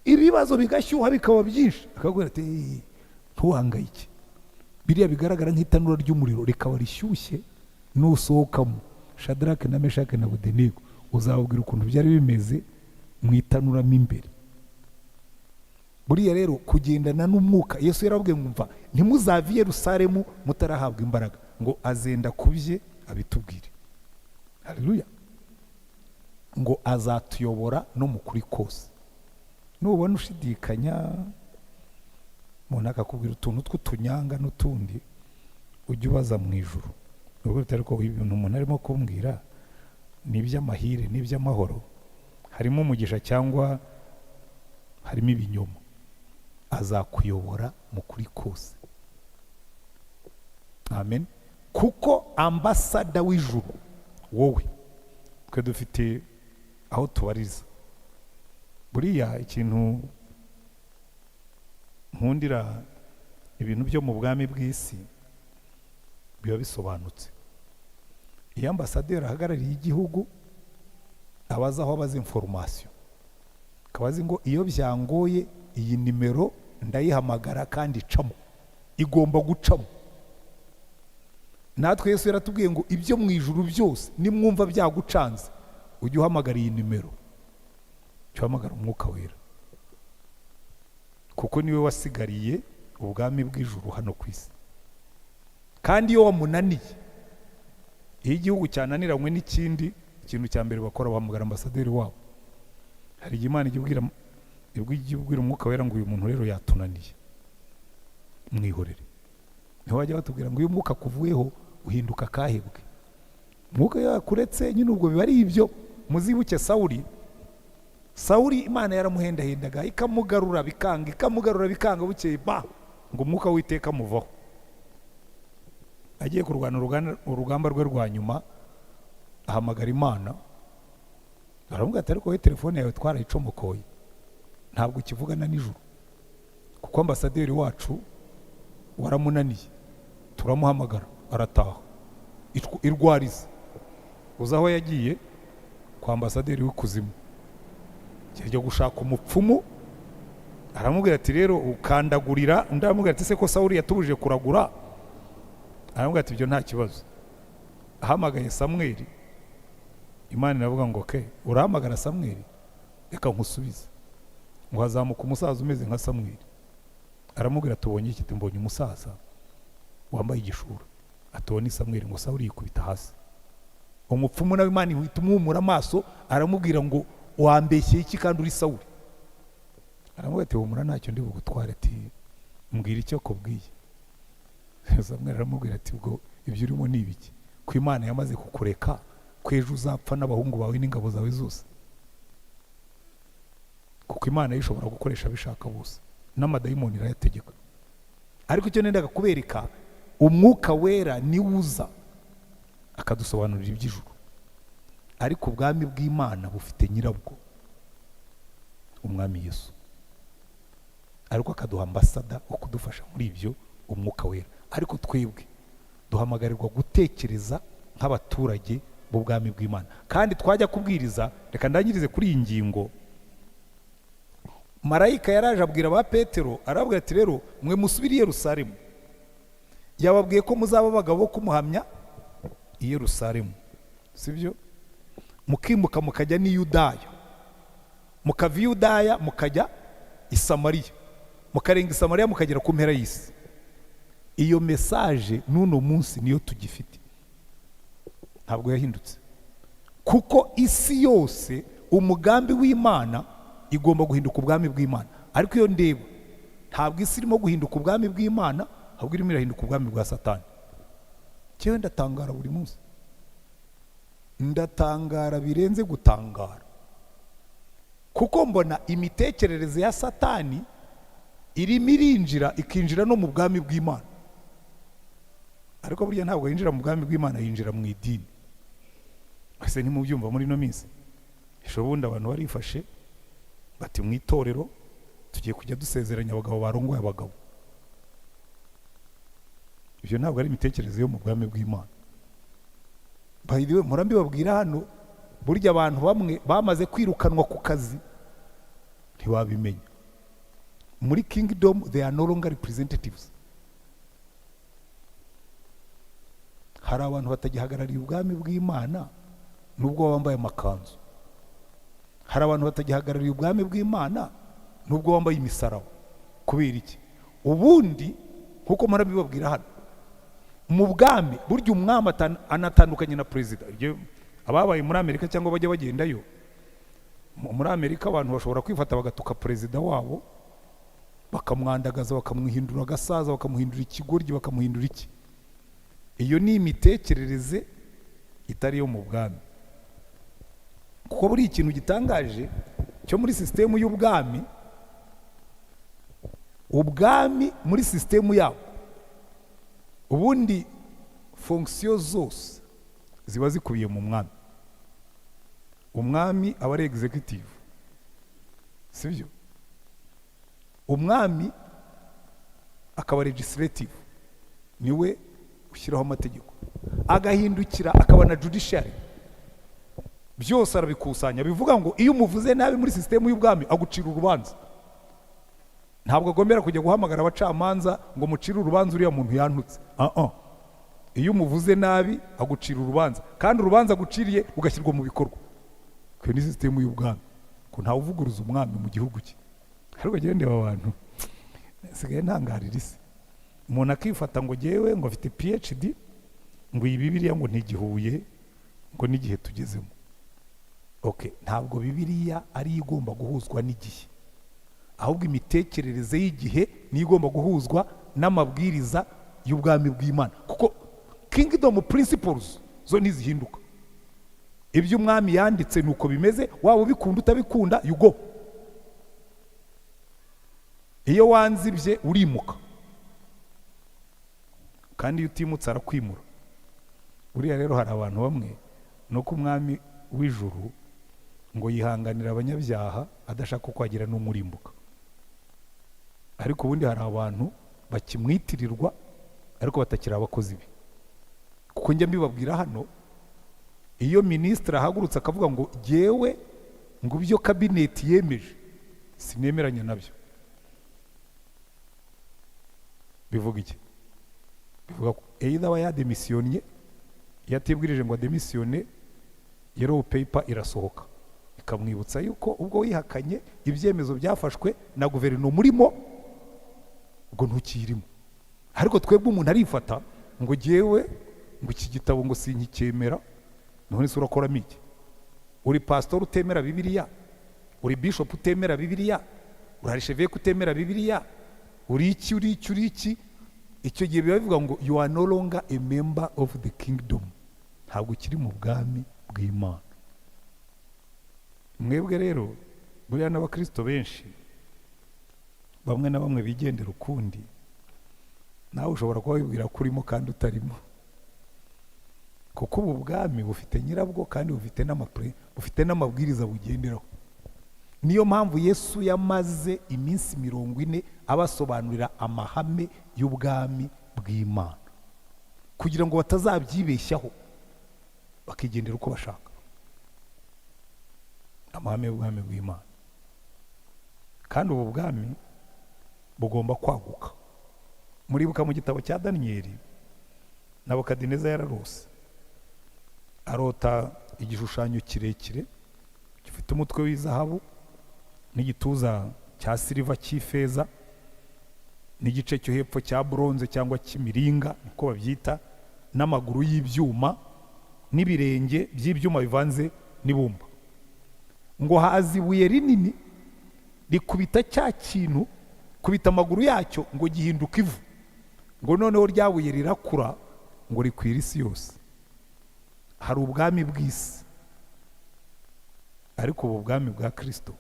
S1: Ibibazo bigashyuha bikaba byinshi, akabwira ati ntuhangayike, biriya bigaragara nk'itanura ry'umuriro rikaba rishyushye, nusohokamo Shadraka na Meshaki na Abednego uzababwira ukuntu byari bimeze mu itanuramo imbere. Buriya rero kugendana n'umwuka, Yesu yarabwiye ngo mva ntimuzave i Yerusalemu mutarahabwa imbaraga, ngo azenda kubye abitubwire. Haleluya. Ngo azatuyobora no mu kuri kose. Nubona ushidikanya umuntu akakubwira utuntu tw'utunyanga n'utundi, ujye ubaza mu ijuru. Ubwo ariko ibintu umuntu arimo kumbwira ni iby'amahire, ni iby'amahoro, harimo umugisha cyangwa harimo ibinyoma, azakuyobora mu kuri kose. Amen. Kuko ambasada w'ijuru wowe, twe dufite aho tubariza. Buriya ikintu nkundira ibintu byo mu bwami bw'isi biba bisobanutse. Iyo ambasaderi ahagarariye igihugu abaza aho abaza information, akabazi ngo iyo byangoye iyi nimero ndayihamagara kandi icamo, igomba gucamo. Natwe Yesu yaratubwiye ngo ibyo mu ijuru byose nimwumva byagucanze ujye uhamagara iyi nimero, uhamagara umwuka wera, kuko niwe wasigariye ubwami bw'ijuru hano ku isi. Kandi iyo wamunaniye, iyo igihugu cyananiranywe n'ikindi, ikintu cya mbere bakora bahamagara ambasaderi wabo. Hari igihe Imana ijya ibwira umwuka wera ngo uyu muntu rero yatunaniye, mwihorere. Niho bajya batubwira ngo uyu mwuka kuvuyeho uhinduka kahebwe. Umwuka yakuretse nyine ubwo biba ari ibyo. Muzibuke Sawuli Imana yaramuhendahendaga ikamugarura bikanga, ikamugarura bikanga, bukeye ngo umwuka w'Iteka muvaho. Agiye kurwana urugamba rwe rwa nyuma, ahamagara Imana, aramubwira ati ariko we telefone yawe twarayicomokoye, ntabwo ukivugana nijoro, kuko ambasaderi wacu waramunaniye. Turamuhamagara arataha, irwariza. Uzi aho yagiye? Kwa ambasaderi w'ikuzimu, kijya gushaka umupfumu. Aramubwira ati rero ukandagurira. Undi aramubwira ati se ko Sawuli yatubujije kuragura? Aramubwira ati ibyo nta kibazo. Ahamagaye Samweli, Imana iravuga ngo urahamagara Samweli, reka nkusubize. Ngo hazamuka umusaza umeze nka Samweli. Aramubwira tubonye iki? Mbonye umusaza wambaye igishura. Atubona Samweli. Ngo Sawuli yikubita hasi. Umupfumu nawe Imana ihita umwumura amaso, aramubwira ngo wambeshye iki kandi uri Sawuli? Aramubwira ati humura ntacyo ndi bugutware, ati mbwira icyo kubwiye. Samweli aramubwira ati ubwo ibyo urimo ni ibiki? Ko Imana yamaze kukureka, ko ejo uzapfa n'abahungu bawe n'ingabo zawe zose. Kuko Imana ishobora gukoresha bishaka bose, n'amadayimoni irayategeka. Ariko icyo nendaga kubereka, umwuka wera niwe uza akadusobanurira iby'ijuru. Ariko ubwami bw'Imana bufite nyirabwo, umwami Yesu. Ariko akaduha ambasada wo kudufasha muri ibyo, umwuka wera. Ariko twebwe duhamagarirwa gutekereza nk'abaturage b'ubwami bw'Imana. Kandi twajya kubwiriza, reka ndangirize kuri iyi ngingo. Marayika yaraje abwira ba Petero, arabwira ati rero mwe musubire i Yerusalemu. Yababwiye ko muzaba abagabo bo kumuhamya i Yerusalemu, sibyo? Mukimuka mukajya ni Yudaya, mukava i Yudaya mukajya i Samariya, mukarenga i Samariya mukagera ku mpera y'isi. Iyo mesaje n'uno munsi niyo tugifite, ntabwo yahindutse. Kuko isi yose umugambi w'Imana igomba guhinduka ubwami bw'Imana. Ariko iyo ndeba, ntabwo isi irimo guhinduka ubwami bw'Imana, ahubwo irimo irahinduka ubwami bwa Satani. Cyewe ndatangara buri munsi, ndatangara birenze gutangara, kuko mbona imitekerereze ya Satani irimo irinjira, ikinjira no mu bwami bw'Imana. Ariko burya ntabwo yinjira mu bwami bw'Imana, yinjira mu idini. Ese ntimubyumva muri no minsi? Ejobundi abantu barifashe bati mu itorero tugiye kujya dusezeranya abagabo barongoye abagabo. Ibyo ntabwo ari imitekerereze yo mu bwami bw'Imana. By the way, murambi babwira hano, burya abantu bamwe bamaze kwirukanwa ku kazi ntibabimenya. Muri kingdom they are no longer representatives. Hari abantu batagihagarariye ubwami bw'Imana nubwo bambaye amakanzu. Hari abantu batagihagarariye ubwami bw'Imana nubwo bambaye imisaraba. Kubera iki? Ubundi nkuko murambi babwira hano, mu bwami burya umwami anatandukanye na perezida. Ababaye muri Amerika cyangwa bajya bagendayo, muri Amerika abantu bashobora kwifata bagatuka perezida wabo, bakamwandagaza, bakamwihindura agasaza, bakamuhindura ikigoryi, bakamuhindura iki. Iyo ni imitekerereze itari yo mu bwami. Kuko buri ikintu gitangaje cyo muri sisitemu y'ubwami, ubwami muri sisitemu yabo ubundi fonksiyo zose ziba zikubiye mu mwami. Umwami aba ari executive, sibyo? Umwami akaba legislative, niwe ushyiraho amategeko. Agahindukira akaba na judiciary, byose arabikusanya. Bivuga ngo iyo umuvuze nabi muri sisitemu y'ubwami agucira urubanza. ntabwo agombera kujya guhamagara abacamanza ngo mucire urubanza uriya muntu yantutse. Iyo umuvuze nabi agucira urubanza, kandi urubanza aguciriye ugashyirwa mu bikorwa. Iyo ni sisitemu y'ubwami, ko ntawe uvuguruza umwami mu gihugu cye. Ariko ndeba abantu sigaye ntangarira isi, umuntu akifata ngo jyewe ngo afite PhD, ngo iyi Bibiliya ngo ntigihuye ngo n'igihe tugezemo. Ntabwo Bibiliya ari igomba guhuzwa n'igihe, ahubwo imitekerereze y'igihe ni igomba guhuzwa n'amabwiriza y'ubwami bw'Imana, kuko kingdom principles zo ntizihinduka. Ibyo umwami yanditse nuko bimeze, waba ubikunda utabikunda you go. Iyo wanzibye urimuka, kandi iyo utimutse arakwimura. Uriya rero hari abantu bamwe nuko umwami w'ijuru ngo yihanganira abanyabyaha adashaka ko agira n'umurimbuka, ariko ubundi hari abantu bakimwitirirwa ariko batakira abakozi be. Kuko njya mbibabwira hano, iyo minisitiri ahagurutse akavuga ngo jyewe ngo ibyo kabineti yemeje sinemeranya nabyo, bivuga iki? Bivuga ko either aba yademisiyonye, yatibwirije ngo ademisiyone, yellow paper irasohoka ikamwibutsa yuko ubwo wihakanye ibyemezo byafashwe na guverinoma urimo ubwo ntukirimo. Ariko twebwe umuntu arifata ngo jyewe ngo iki gitabo ngo sinkikemera, none se urakoramo iki? Uri pastor utemera Bibiliya, uri bishop utemera Bibiliya, uri archevêque utemera Bibiliya, uri iki? Icyo gihe biba bivuga ngo you are no longer a member of the kingdom, ntabwo ukiri mu bwami bw'Imana. Mwebwe rero buriya n'abakristo benshi bamwe na bamwe bigendera ukundi, nawe ushobora kuba wibwira ko urimo kandi utarimo, kuko ubu bwami bufite nyirabwo kandi bufite n'amabwiriza bugenderaho. Niyo mpamvu Yesu yamaze iminsi 40 abasobanurira amahame y'ubwami bw'Imana, kugira ngo batazabyibeshyaho bakigendera uko bashaka. Amahame y'ubwami bw'Imana, kandi ubu bwami bugomba kwaguka. Muribuka mu gitabo cya Daniyeli, Nabukadineza yararose, arota igishushanyo kirekire gifite umutwe w'izahabu n'igituza cya silver cy'ifeza n'igice cyo hepfo cya bronze cyangwa cy'imiringa niko babyita, n'amaguru y'ibyuma n'ibirenge by'ibyuma bivanze n'ibumba. Ngo haza ibuye rinini rikubita cya kintu, kubita amaguru yacyo ngo gihinduka ivu, ngo noneho ryabuye rirakura ngo rikwira isi yose. Hari ubwami bw'isi, ariko ubu bwami bwa Kristo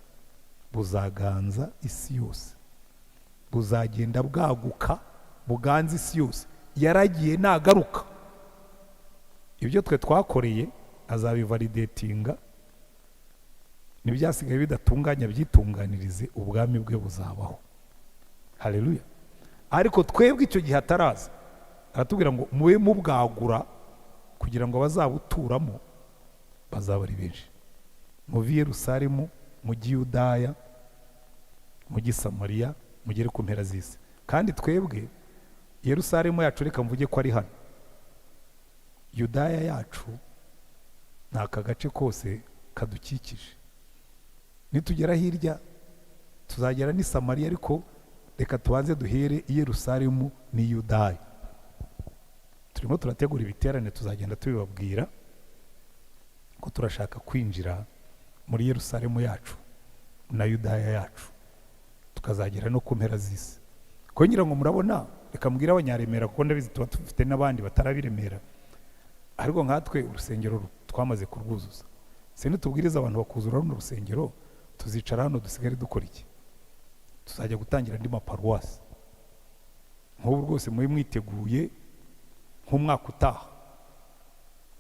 S1: buzaganza isi yose, buzagenda bwaguka buganza isi yose. Yaragiye nagaruka, ibyo twe twakoreye azabivalidatinga, n'ibyasigaye bidatunganya byitunganirize, ubwami bwe buzabaho. Haleluya. Ariko twebwe icyo gihe ataraza, aratubwira ngo mube mubwagura kugira ngo bazabuturamo bazaba ari benshi. Muvi Yerusalemu, mujyi Yudaya, mujyi Samariya, mugere ku mpera z'isi. Kandi twebwe Yerusalemu yacu reka mvuge ko ari hano, Yudaya yacu ni aka gace kose kadukikije. Nitugera hirya tuzagera ni Samariya, ariko reka tubanze duhere i Yerusalemu ni Yudaya. Turimo turategura ibiterane, tuzagenda tubibabwira ko turashaka kwinjira muri Yerusalemu yacu na Yudaya yacu, tukazagera no ku mpera z'isi. Ko ngira ngo murabona, reka mbwira abanyaremera, kuko ndabizi tuba tufite n'abandi batarabiremera, ariko nkatwe urusengero twamaze kurwuzuza. Se nitubwiriza abantu bakuzura runo rusengero, tuzicara hano dusigare dukora iki? Tuzajya gutangira andi maparuwasi. Nk'ubu rwose muri mwiteguye nk'umwaka utaha,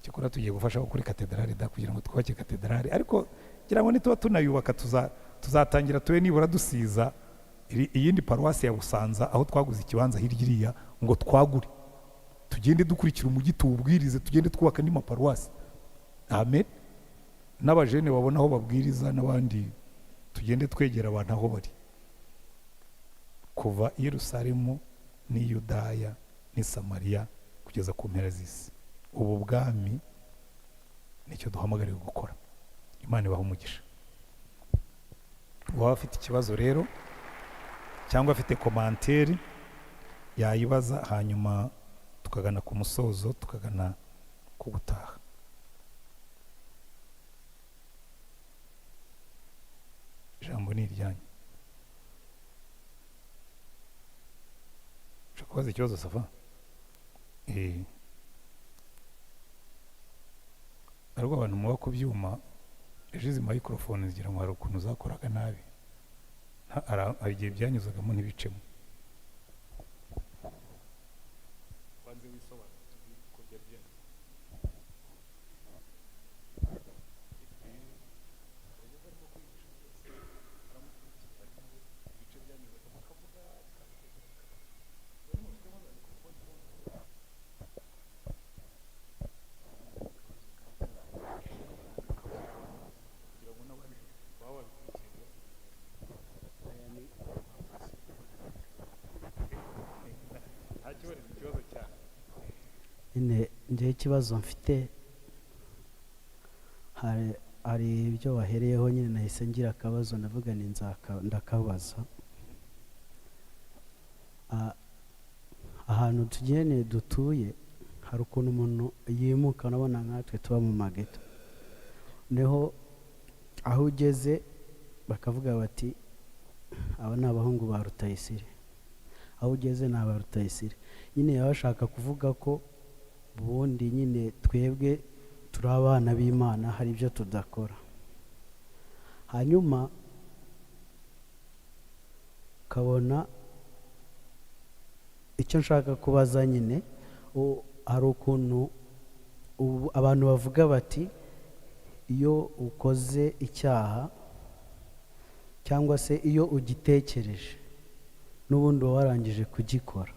S1: cyakora tugiye gufasha kuri katedrali kugira ngo twubake katedrali, ariko ngira ngo nituba tunayubaka tuzatangira tube nibura dusiza iyindi paruwasi ya Busanza, aho twaguze ikibanza hirya iriya ngo twagure, tugende dukurikira umujyi tuwubwirize, tugende twubaka andi maparuwasi. Amen. N'abajene babona aho babwiriza, n'abandi tugende twegera abantu aho bari. kuva i Yerusalemu n'i Yudaya n'i Samariya kugeza ku mpera z'isi. Ubu bwami nicyo duhamagariwe gukora. Imana ibaha umugisha. Waba afite ikibazo rero cyangwa afite komanteri yayibaza, hanyuma tukagana ku musozo, tukagana ku gutaha. Ijambo ni iryanyu. Ushaka kubaza ikibazo Safa? Ariko abantu muba ku byuma, ejo izi microphone zigira ngo hari ukuntu zakoraga nabi, hari igihe byanyuzagamo ntibicemo. Wanze wisobanura uko byari byanyuze.
S2: Njye ikibazo mfite, hari ibyo wahereyeho nyine nahise ngira akabazo, ndavuga ni ndakabaza. Ahantu tugene dutuye hari ukuntu umuntu yimuka, urabona nkatwe tuba mu mageto, neho aho ugeze bakavuga bati aba ni abahungu ba Rutayisire, aho ugeze ni aba Rutayisire. Nyine yaba bashaka kuvuga ko ubundi nyine twebwe turi abana b'Imana, hari ibyo tudakora. Hanyuma ukabona icyo nshaka kubaza nyine, hari ukuntu abantu bavuga bati iyo ukoze icyaha cyangwa se iyo ugitekereje n'ubundi uba warangije kugikora.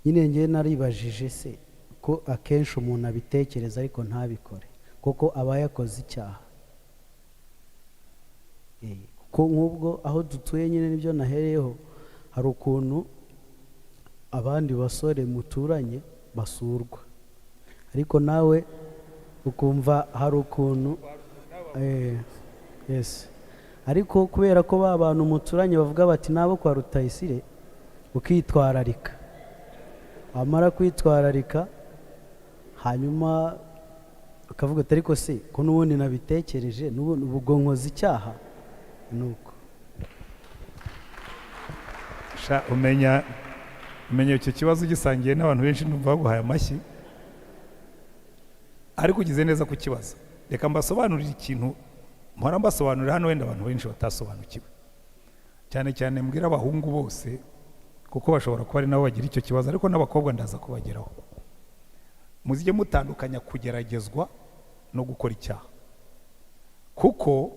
S2: Nyine njye naribajije se ko akenshi umuntu abitekereza ariko ntabikore, kuko aba yakoze icyaha. Kuko nk'ubwo aho dutuye nyine nibyo nahereyeho, hari ukuntu abandi basore muturanye basurwa, ariko nawe ukumva hari ukuntu yes, ariko kubera ko ba bantu muturanye bavuga bati nabo kwa Rutayisire, ukitwararika, amara kwitwararika hanyuma ukavuga ati ariko se ko n'ubundi nabitekereje, n'ubundi ubwo nkoze icyaha. Nuko
S1: umenya icyo kibazo gisangiye n'abantu benshi, numva baguhaye amashyi, ariko ugize neza ku kibazo. Reka mbasobanurire ikintu mpora mbasobanurira hano, wenda abantu benshi batasobanukiwe, cyane cyane mbwira abahungu bose, kuko bashobora kuba ari nabo bagira icyo kibazo, ariko n'abakobwa ndaza kubageraho. Muzijye mutandukanya kugeragezwa no gukora icyaha, kuko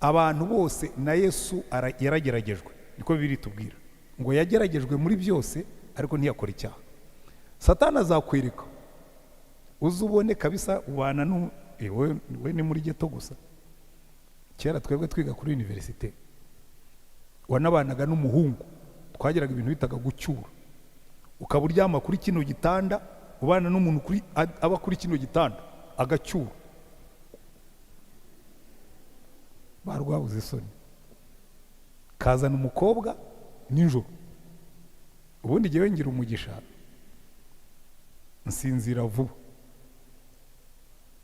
S1: abantu bose na Yesu yarageragejwe, niko Bibiliya itubwira ngo yageragejwe muri byose ariko ntiyakora icyaha. Satani azakwereka, uzubone kabisa ubana we ni muri geto gusa. Kera twebwe twiga kuri universite, wanabanaga n'umuhungu, twagiraga ibintu bitaga gucyura, ukaba uryama kuri kino gitanda, ubana n'umuntu aba kuri kino gitanda agacyura. Barwabuze isoni, kazana umukobwa nijoro. Ubundi jyewe ngira umugisha, nsinzira vuba.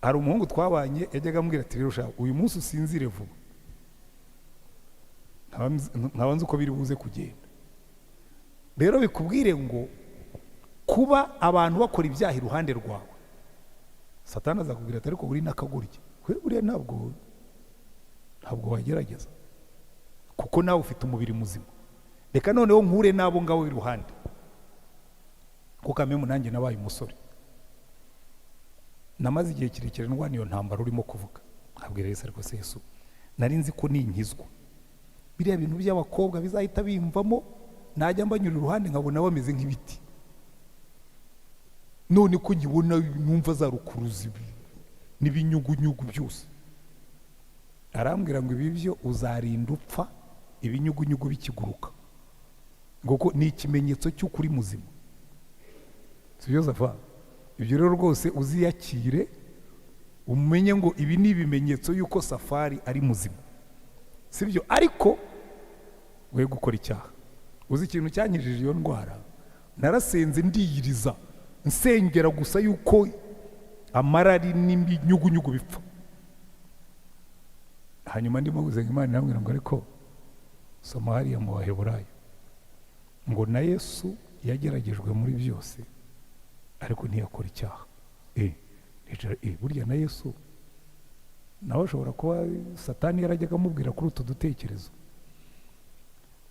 S1: Hari umuhungu twabanye yajyaga ambwira ati rero ushaka uyu munsi usinzire vuba, nkaba nzi uko biri buze kugenda. Rero bikubwire ngo kuba abantu bakora ibyaha iruhande rwawe, Satani azakubwira ati ariko uri n'akagoryi, uriya ntabwo wagerageza, kuko nawe ufite umubiri muzima. Reka noneho nkure nabo ngabo iruhande, kuko amemu nanjye nabaye umusore, namaze igihe kirekire ndwana iyo ntambara urimo kuvuga. Nkabwira Yesu, ariko se Yesu, nari nzi ko ninkizwa biriya bintu by'abakobwa bizahita bimvamo, najya mbanyura iruhande nkabona bameze nk'ibiti, none ko nkibona numva za rukuruzi n'ibinyugunyugu byose. Arambwira ngo ibi byo uzarinda upfa ibinyugunyugu bikiguruka. ngo ni ikimenyetso cy'ukuri muzima. Sibyo Safa? Ibyo rero rwose uziyakire, umenye ngo ibi ni ibimenyetso y'uko Safari ari muzima. Sibyo? Ariko we gukora icyaha. Uzi ikintu cyanyijije iyo ndwara? Narasenze ndiyiriza nsengera gusa yuko amarari n'imyugunyugu bipfa. Hanyuma ndimo gusenga Imana irambwira ngo ariko soma hariya mu Baheburayo ngo na Yesu yageragejwe muri byose ariko ntiyakora icyaha. Burya na Yesu nawe ashobora kuba Satani yarajyaga amubwira kuri utu dutekerezo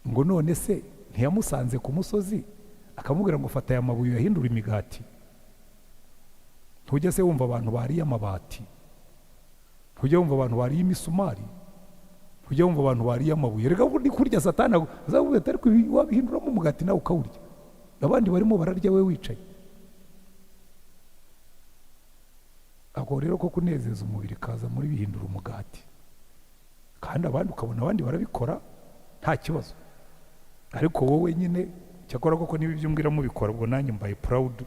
S1: ngo none se ntiyamusanze ku musozi akamubwira ngo fata aya mabuye yahindura imigati? Ntujya se wumva abantu bariye amabati? Ntujya wumva abantu bariye imisumari? Ntujya wumva abantu bariye amabuye? Reka ni kurya Satani azakubwira ati ariko wabihinduramo umugati nawe ukawurya, abandi barimo bararya we wicaye. Ako rero ko kunezeza umubiri kaza muri bihindura umugati, kandi abandi ukabona abandi barabikora nta kibazo, ariko wowe nyine cyakora koko niba ibyo mbwira mubikora, ubwo nanjye mbaye proud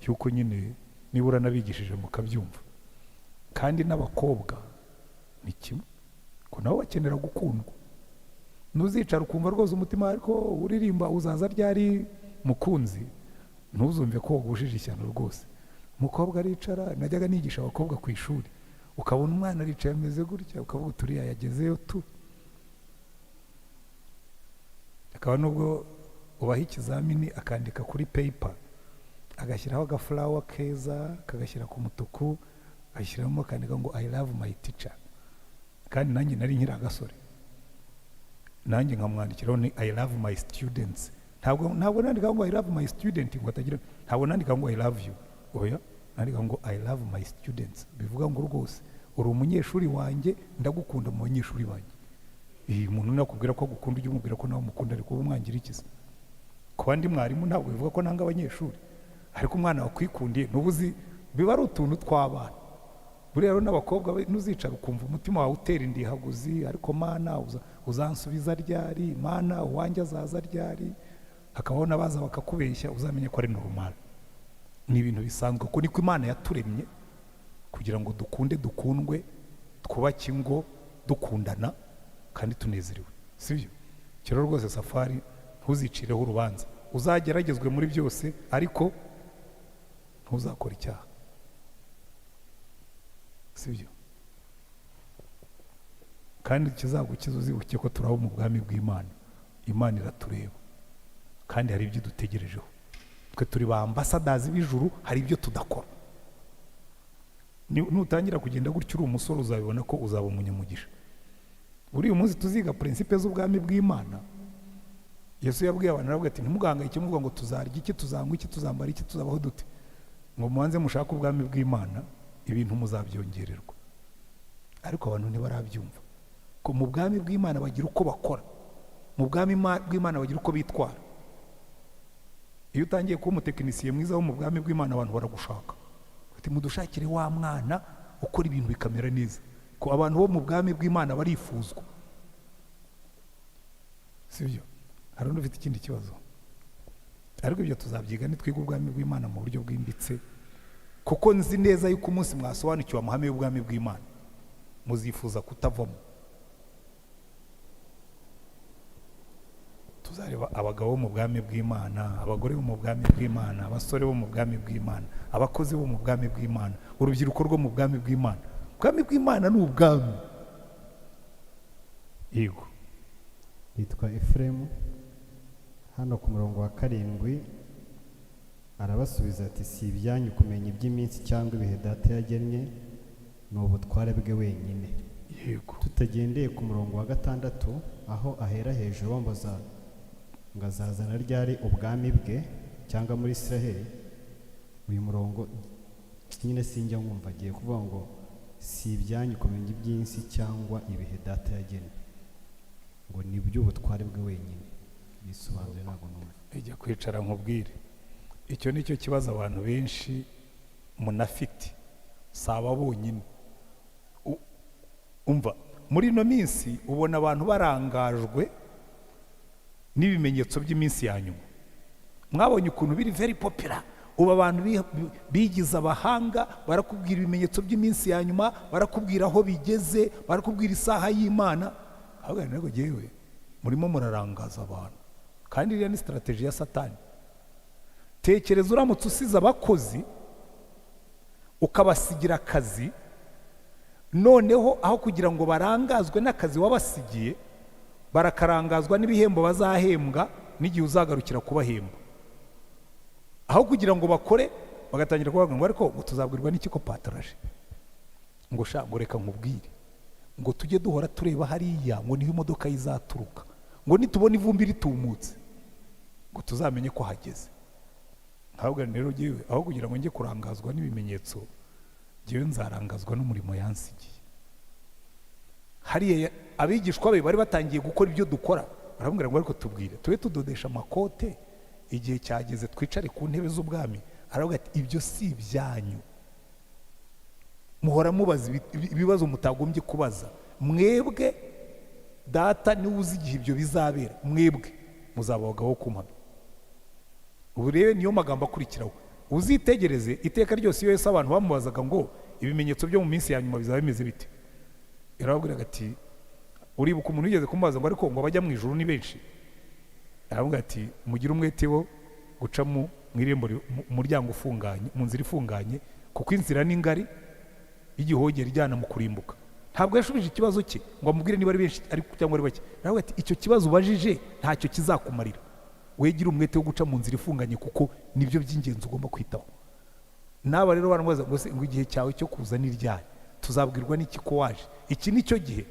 S1: yuko nyine nibura nabigishije mukabyumva. Kandi n'abakobwa ni kimwe, ko nabo bakenera gukundwa. Nuzicara ukumva rwose umutima ariko uririmba uzaza ryari mukunzi, ntuzumve ko wagushije ishyano rwose. Umukobwa aricara, najyaga nigisha abakobwa ku ishuri, ukabona umwana aricaye ameze gutya, ukavuga turiya yagezeyo tu. Akaba nubwo ubaha ikizamini akandika kuri paper, agashyiraho agafulawa keza, kagashyira ku mutuku, agashyiramo akandika ngo I love my teacher. Kandi nanjye nari nkiri agasore, nanjye nkamwandikiraho ni I love my students. Ntabwo nandika ngo I love my student ngo atagira, ntabwo nandika ngo I love you. Oya, nandika ngo I love my students. Bivuga ngo rwose uri umunyeshuri wanjye, ndagukunda mu banyeshuri banjye. Iyi umuntu nakubwira ko agukunda ujye umubwira ko nawe umukunda, ariko uba umwangira ikiza. Ku bandi mwarimu ntabwo bivuga ko nanga abanyeshuri, ariko umwana wakwikundiye n'ubuzi biba ari utuntu tw'abana. Buriya rero n'abakobwa nuzicara ukumva umutima wawe utera indihaguzi, ariko Mana uzansubiza ryari, Mana uwanjye azaza ryari, hakabaho n'abaza bakakubeshya, uzamenye ko ari normal. Ni ibintu bisanzwe, ko niko Imana yaturemye kugira ngo dukunde, dukundwe, twubake ingo dukundana kandi tunezerewe. Sibyo? Kero rwose Safari ntuzicireho urubanza, uzageragezwe muri byose ariko ntuzakora icyaha. Sibyo? Kandi kizagukiza uzibuke ko turabo mu bwami bw'Imana. Imana iratureba kandi hari ibyo dutegerejeho. Twe turi ba ambassadors b'ijuru, hari ibyo tudakora. Nutangira kugenda gutyo uri umusore uzabibona ko uzaba umunyamugisha. Buri umunsi tuziga principes z'ubwami bw'Imana. Yesu yabwiye abantu aravuga ati ntimugangayike muvuga ngo tuzarya iki, tuzanywa iki, tuzambara iki, tuzabaho dute. Ngo mubanze mushaka ubwami bw'Imana, ibintu muzabyongererwa. Ariko abantu ntibarabyumva ko mu bwami bw'Imana bagira uko bakora, mu bwami bw'Imana bagira uko bitwara. Iyo utangiye kuba umutekinisiye mwiza wo mu bwami bw'Imana, abantu baragushaka ati mudushakire wa mwana ukora ibintu bikamera neza. Ko abantu bo mu bwami bw'Imana barifuzwa. Sibyo? Hari undi ufite ikindi kibazo, ariko ibyo tuzabyiga nitwiga ubwami bw'Imana mu buryo bwimbitse, kuko nzi neza yuko umunsi mwasobanukiwe amahame y'ubwami bw'Imana muzifuza kutavamo. Tuzareba abagabo bo mu bwami bw'Imana, abagore bo mu bwami bw'Imana, abasore bo mu bwami bw'Imana, abakozi bo mu bwami bw'Imana, urubyiruko rwo mu bwami bw'Imana. Ubwami bw'Imana ni ubwami. Yego.
S3: Yitwa Efremu, hano ku murongo wa 7 arabasubiza ati si ibyanyu kumenya iby'iminsi cyangwa ibihe data yagennye, ni ubutware bwe wenyine.
S1: Yego.
S3: Tutagendeye ku murongo wa 6 aho ahera hejuru bambaza ngo azazana ryari ubwami bwe cyangwa muri Israheli. Uyu murongo nyine sinjya nkumva agiye kuvuga ngo si ibyanyu kumenya iby'insi cyangwa ibihe data yagennye, ngo ni by'ubutware bwe wenyine. Bisobanuye ntabwo numva.
S1: Ijya kwicara nkubwire, icyo nicyo kibazo abantu benshi munafite, saba bonyine. Umva muri ino minsi ubona abantu barangajwe n'ibimenyetso by'iminsi ya nyuma. Mwabonye ukuntu biri very popular, ubu abantu bigize abahanga, barakubwira ibimenyetso by'iminsi ya nyuma, barakubwira aho bigeze, barakubwira isaha y'Imana. Ahubwo nego jewe murimo murarangaza abantu, kandi iriya ni strategy ya Satani. Tekereza uramutse usize abakozi ukabasigira akazi, noneho aho kugira ngo barangazwe n'akazi wabasigiye, barakarangazwa n'ibihembo bazahembwa n'igihe uzagarukira kubahemba. Aho kugira ngo bakore bagatangira kuvuga ngo ariko tuzabwirwa n'iki ko pataraje, ngo sha ngo reka nkubwire, ngo tujye duhora tureba hariya ngo niho imodoka izaturuka, ngo nitubona ivumbi ritumutse ngo tuzamenye ko hageze. Ahubwo rero jewe aho kugira ngo njye kurangazwa n'ibimenyetso, jewe nzarangazwa n'umurimo yansigiye. Hariya abigishwa be bari batangiye gukora ibyo dukora, barambwira ngo ariko tubwire tube tudodesha amakote, igihe cyageze twicare ku ntebe z'ubwami. Aravuga ati ibyo si ibyanyu, muhora mubaza ibibazo mutagombye kubaza. Mwebwe data niwe uzi igihe ibyo bizabera, mwebwe muzaba abagabo kumpamya. Ubu rero niyo magambo akurikiraho, uzitegereze iteka ryose iyo Yesu abantu bamubazaga ngo ibimenyetso byo mu minsi ya nyuma bizaba bimeze bite, yarababwiraga ati, uribuka umuntu yigeze kumubaza ngo ariko ngo abajya mu ijuru ni benshi? Aravuga ati mugire umwete wo guca mu irembo, umuryango ufunganye, mu nzira ifunganye, kuko inzira ni ngari y'igihogere ijyana mu kurimbuka. Ntabwo yashubije ikibazo cye ngo amubwire niba ari benshi ariko cyangwa ari bake. Aravuga ati icyo kibazo ubajije ntacyo kizakumarira, wegira umwete wo guca mu nzira ifunganye, kuko nibyo by'ingenzi ugomba kwitaho. Naba rero baramubaza ngo igihe cyawe cyo kuza ni ryari, tuzabwirwa n'iki ko waje, iki ni cyo gihe?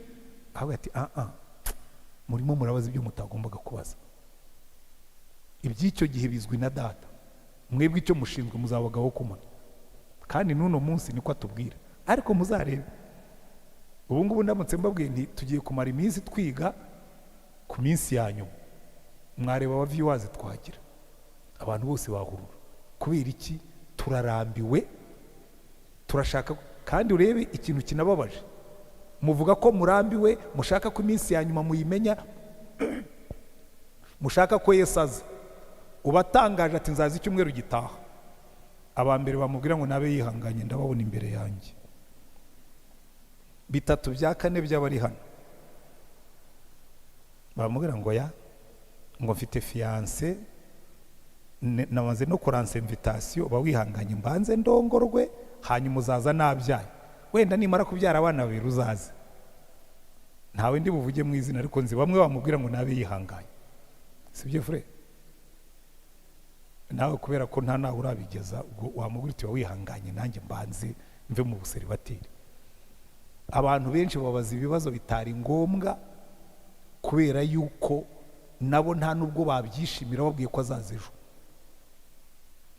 S1: Aravuga ati murimo murabaza ibyo mutagombaga kubaza, iby'icyo gihe bizwi na data, mwebwe icyo mushinzwe muzabagaho kumana. Kandi n'uno munsi niko atubwira, ariko muzarebe. Ubu ngubu ndamutse mbabwiye nti tugiye kumara iminsi twiga ku minsi ya nyuma, mwareba aba viewers twagira, abantu bose bahurura. Kubera iki? Turarambiwe, turashaka. Kandi urebe ikintu kinababaje, muvuga ko murambiwe, mushaka ko iminsi ya nyuma muyimenya, mushaka ko Yesu aza. Ubatangaje ati nzaza icyumweru gitaha, abambere bamubwira ngo nabe yihanganye ndababona imbere yanjye. Bitatu bya kane by'abari hano bamubwira ngo ngo mfite fiance, namaze no kuransa invitation, bawihanganye mbanze ndongorwe, hanyuma uzaza nabyaye, wenda nimara kubyara abana babiri uzaze. Ntawe ndi buvuge mu izina, ariko nzi bamwe bamubwira ngo nabe yihanganye. Sibyo frere? Nawe kubera ko nta nawe urabigeza, ubwo wamubwira uti wihanganye nanjye mbanze mve mu buseribateri. Abantu benshi babaza ibibazo bitari ngombwa, kubera yuko nabo nta nubwo babyishimira babwiye ko azaza ejo.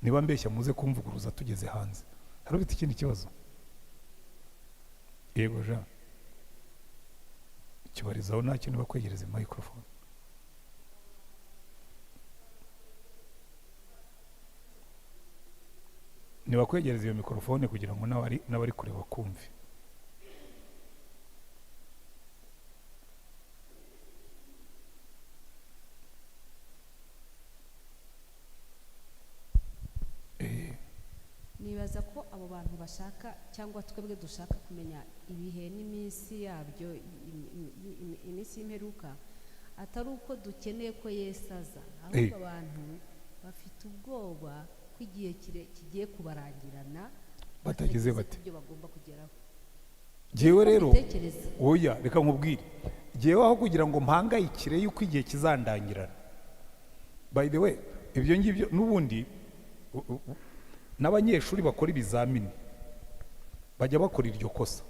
S1: Niba mbeshya muze kumvuguruza tugeze hanze. Hari ufite ikindi kibazo? Yego Jean, kibarizaho nta kintu bakwegereza microphone. Nibakwegereza iyo mikrofone kugira ngo n'abari kureba kumve.
S4: Nibaza ko abo bantu bashaka, cyangwa twebwe dushaka kumenya ibihe n'iminsi yabyo, iminsi y'imperuka, atari uko dukeneye ko Yesu aza, ahubwo abantu bafite ubwoba ko igihe kigiye kubarangirana,
S1: batagize bate
S4: ibyo bagomba kugeraho.
S1: Jewe rero oya, reka nkubwire, jewe aho kugira ngo mpangayikire yuko igihe kizandangirana. By the way, ibyo ngibyo n'ubundi n'abanyeshuri bakora ibizamini bajya bakora iryo kosa.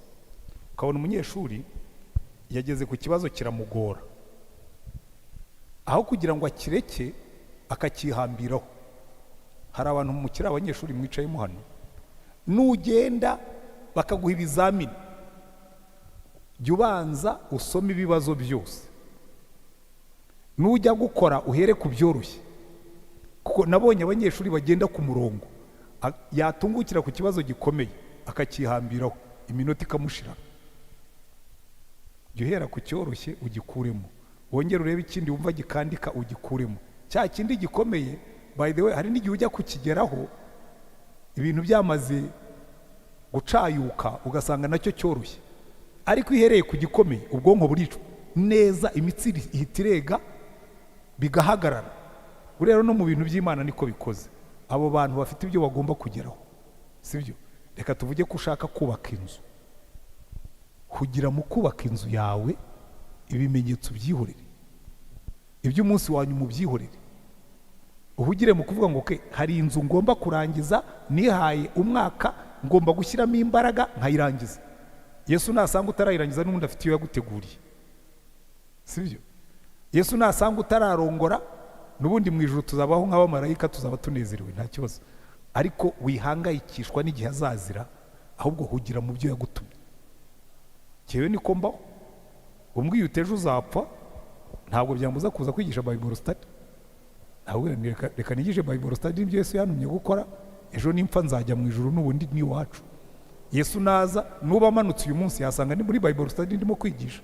S1: Ukabona umunyeshuri yageze ku kibazo kiramugora, aho kugira ngo akireke akakihambiraho. Hari abantu mukira abanyeshuri mwicayemo hano, nugenda bakaguha ibizamini, jya ubanza usome ibibazo byose, nujya gukora uhere ku byoroshye, kuko nabonye abanyeshuri bagenda ku murongo, yatungukira ku kibazo gikomeye akakihambiraho, iminota ikamushira. Jya uhera ku cyoroshye ugikuremo, wongere urebe ikindi wumva gikandika ugikuremo. Cya kindi gikomeye, by the way, hari n'igihe ujya kukigeraho ibintu byamaze gucayuka ugasanga nacyo cyoroshye, ariko ihereye ku gikomeye ubwonko buricwa neza, imitsi ihita irega bigahagarara. Rero no mu bintu by'Imana niko bikoze. Abo bantu bafite ibyo bagomba kugeraho, sibyo? Reka tuvuge ko ushaka kubaka inzu, kugira mu kubaka inzu yawe ibimenyetso byihorere, iby'umunsi wanyu mu byihorere, uhugire mu kuvuga ngo hari inzu ngomba kurangiza, nihaye umwaka ngomba gushyiramo imbaraga nkayirangiza. Yesu nasanga utarayirangiza n'ubundi afite iyo yaguteguriye, sibyo? Yesu nasanga utararongora n'ubundi mu ijuru tuzabaho nk'abamarayika, tuzaba tunezerewe nta kibazo, ariko wihangayikishwa n'igihe azazira, ahubwo hugira mu byo yagutumye. Cyewe niko mbaho, umbwiye uteje uzapfa ntabwo byambuza kuza kwigisha Bible study. Ntabwo reka nigishe Bible study n'ibyo Yesu yantumye gukora, ejo nimpfa nzajya mu ijuru n'ubundi ni iwacu. Yesu naza nuba amanutse uyu munsi yasanga ni muri Bible study ndimo kwigisha.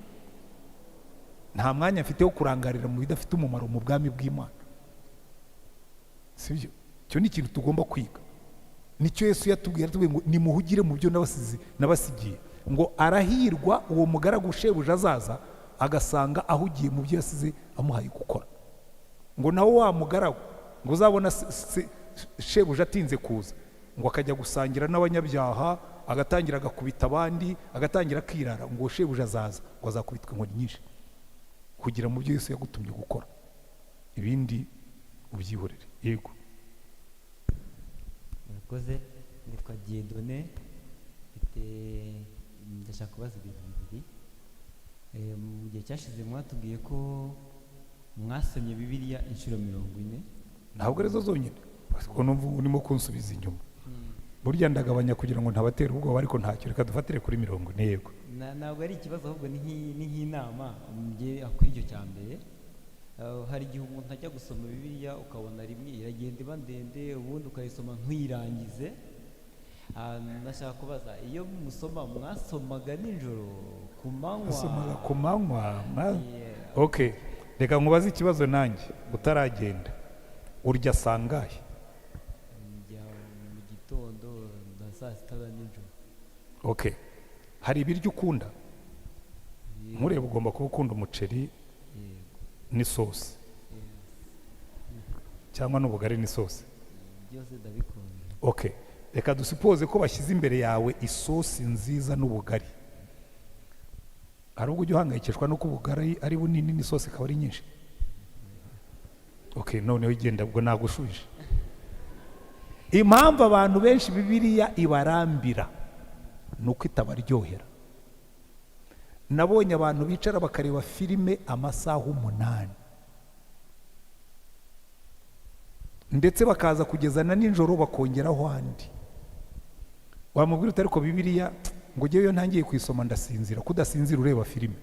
S1: Nta mwanya mfite wo kurangarira mu bidafite umumaro mu bwami bw'Imana, sibyo? Cyo ni ikintu tugomba kwiga. Nicyo Yesu yatubwiye ngo nimuhugire mu byo nabasigiye, ngo arahirwa uwo mugaragu shebuja azaza agasanga ahugiye mu byo yasize amuhaye gukora. Ngo nawe wa mugaragu ngo uzabona shebuja atinze kuza, ngo akajya gusangira n'abanyabyaha, agatangira agakubita abandi, agatangira akirara, ngo shebuja azaza ngo azakubitwa inkoni nyinshi. Kugira mu byo Yesu yagutumye gukora, ibindi ubyihorere. Yego.
S5: Murakoze. Nitwa Diedone, ndashaka kubaza ibintu bibiri. Mu gihe cyashize mwatubwiye ko mwasomye Bibiliya inshuro 40.
S1: Ntabwo arizo zonyine, kuko numva urimo kunsubiza inyuma. Burya ndagabanya kugira ngo ntabatera ubwoba, ariko ntacyo, reka dufatire kuri 40. Yego.
S5: Ntabwo ari ikibazo, ahubwo ni nk'inama mugiye kuri icyo cya mbere. Hari igihe umuntu ajya gusoma Bibiliya ukabona rimwe iragenda iba ndende, ubundi ukayisoma ntuyirangize. Nashaka kubaza, iyo musoma mwasomaga nijoro ku manywa?
S1: Asomaga ku manywa. Okay, reka nkubaze ikibazo nanjye utaragenda. Urya sangahe?
S5: Njya mu gitondo na saa sita nijoro.
S1: Okay, hari ibiryo ukunda? Nkureba ugomba kuba ukunda umuceri n'isosi cyangwa n'ubugari n'isosi.
S5: Byose ndabikunda.
S1: Okay, reka dusipoze ko bashyize imbere yawe isosi nziza n'ubugari. Hari ubwo ujya uhangayikishwa no kubugari ari bunini n'isosi ikaba ari nyinshi? Okay, noneho igenda ubwo nagushuje. Impamvu abantu benshi Bibiliya ibarambira nuko itabaryohera. Nabonye abantu bicara bakareba filime amasaha 8 ndetse bakaza kugezana nijoro bakongeraho andi. Wamubwira utari ko Bibiliya ngo jyewe ntangiye kuyisoma ndasinzira. Kudasinzira ureba filime.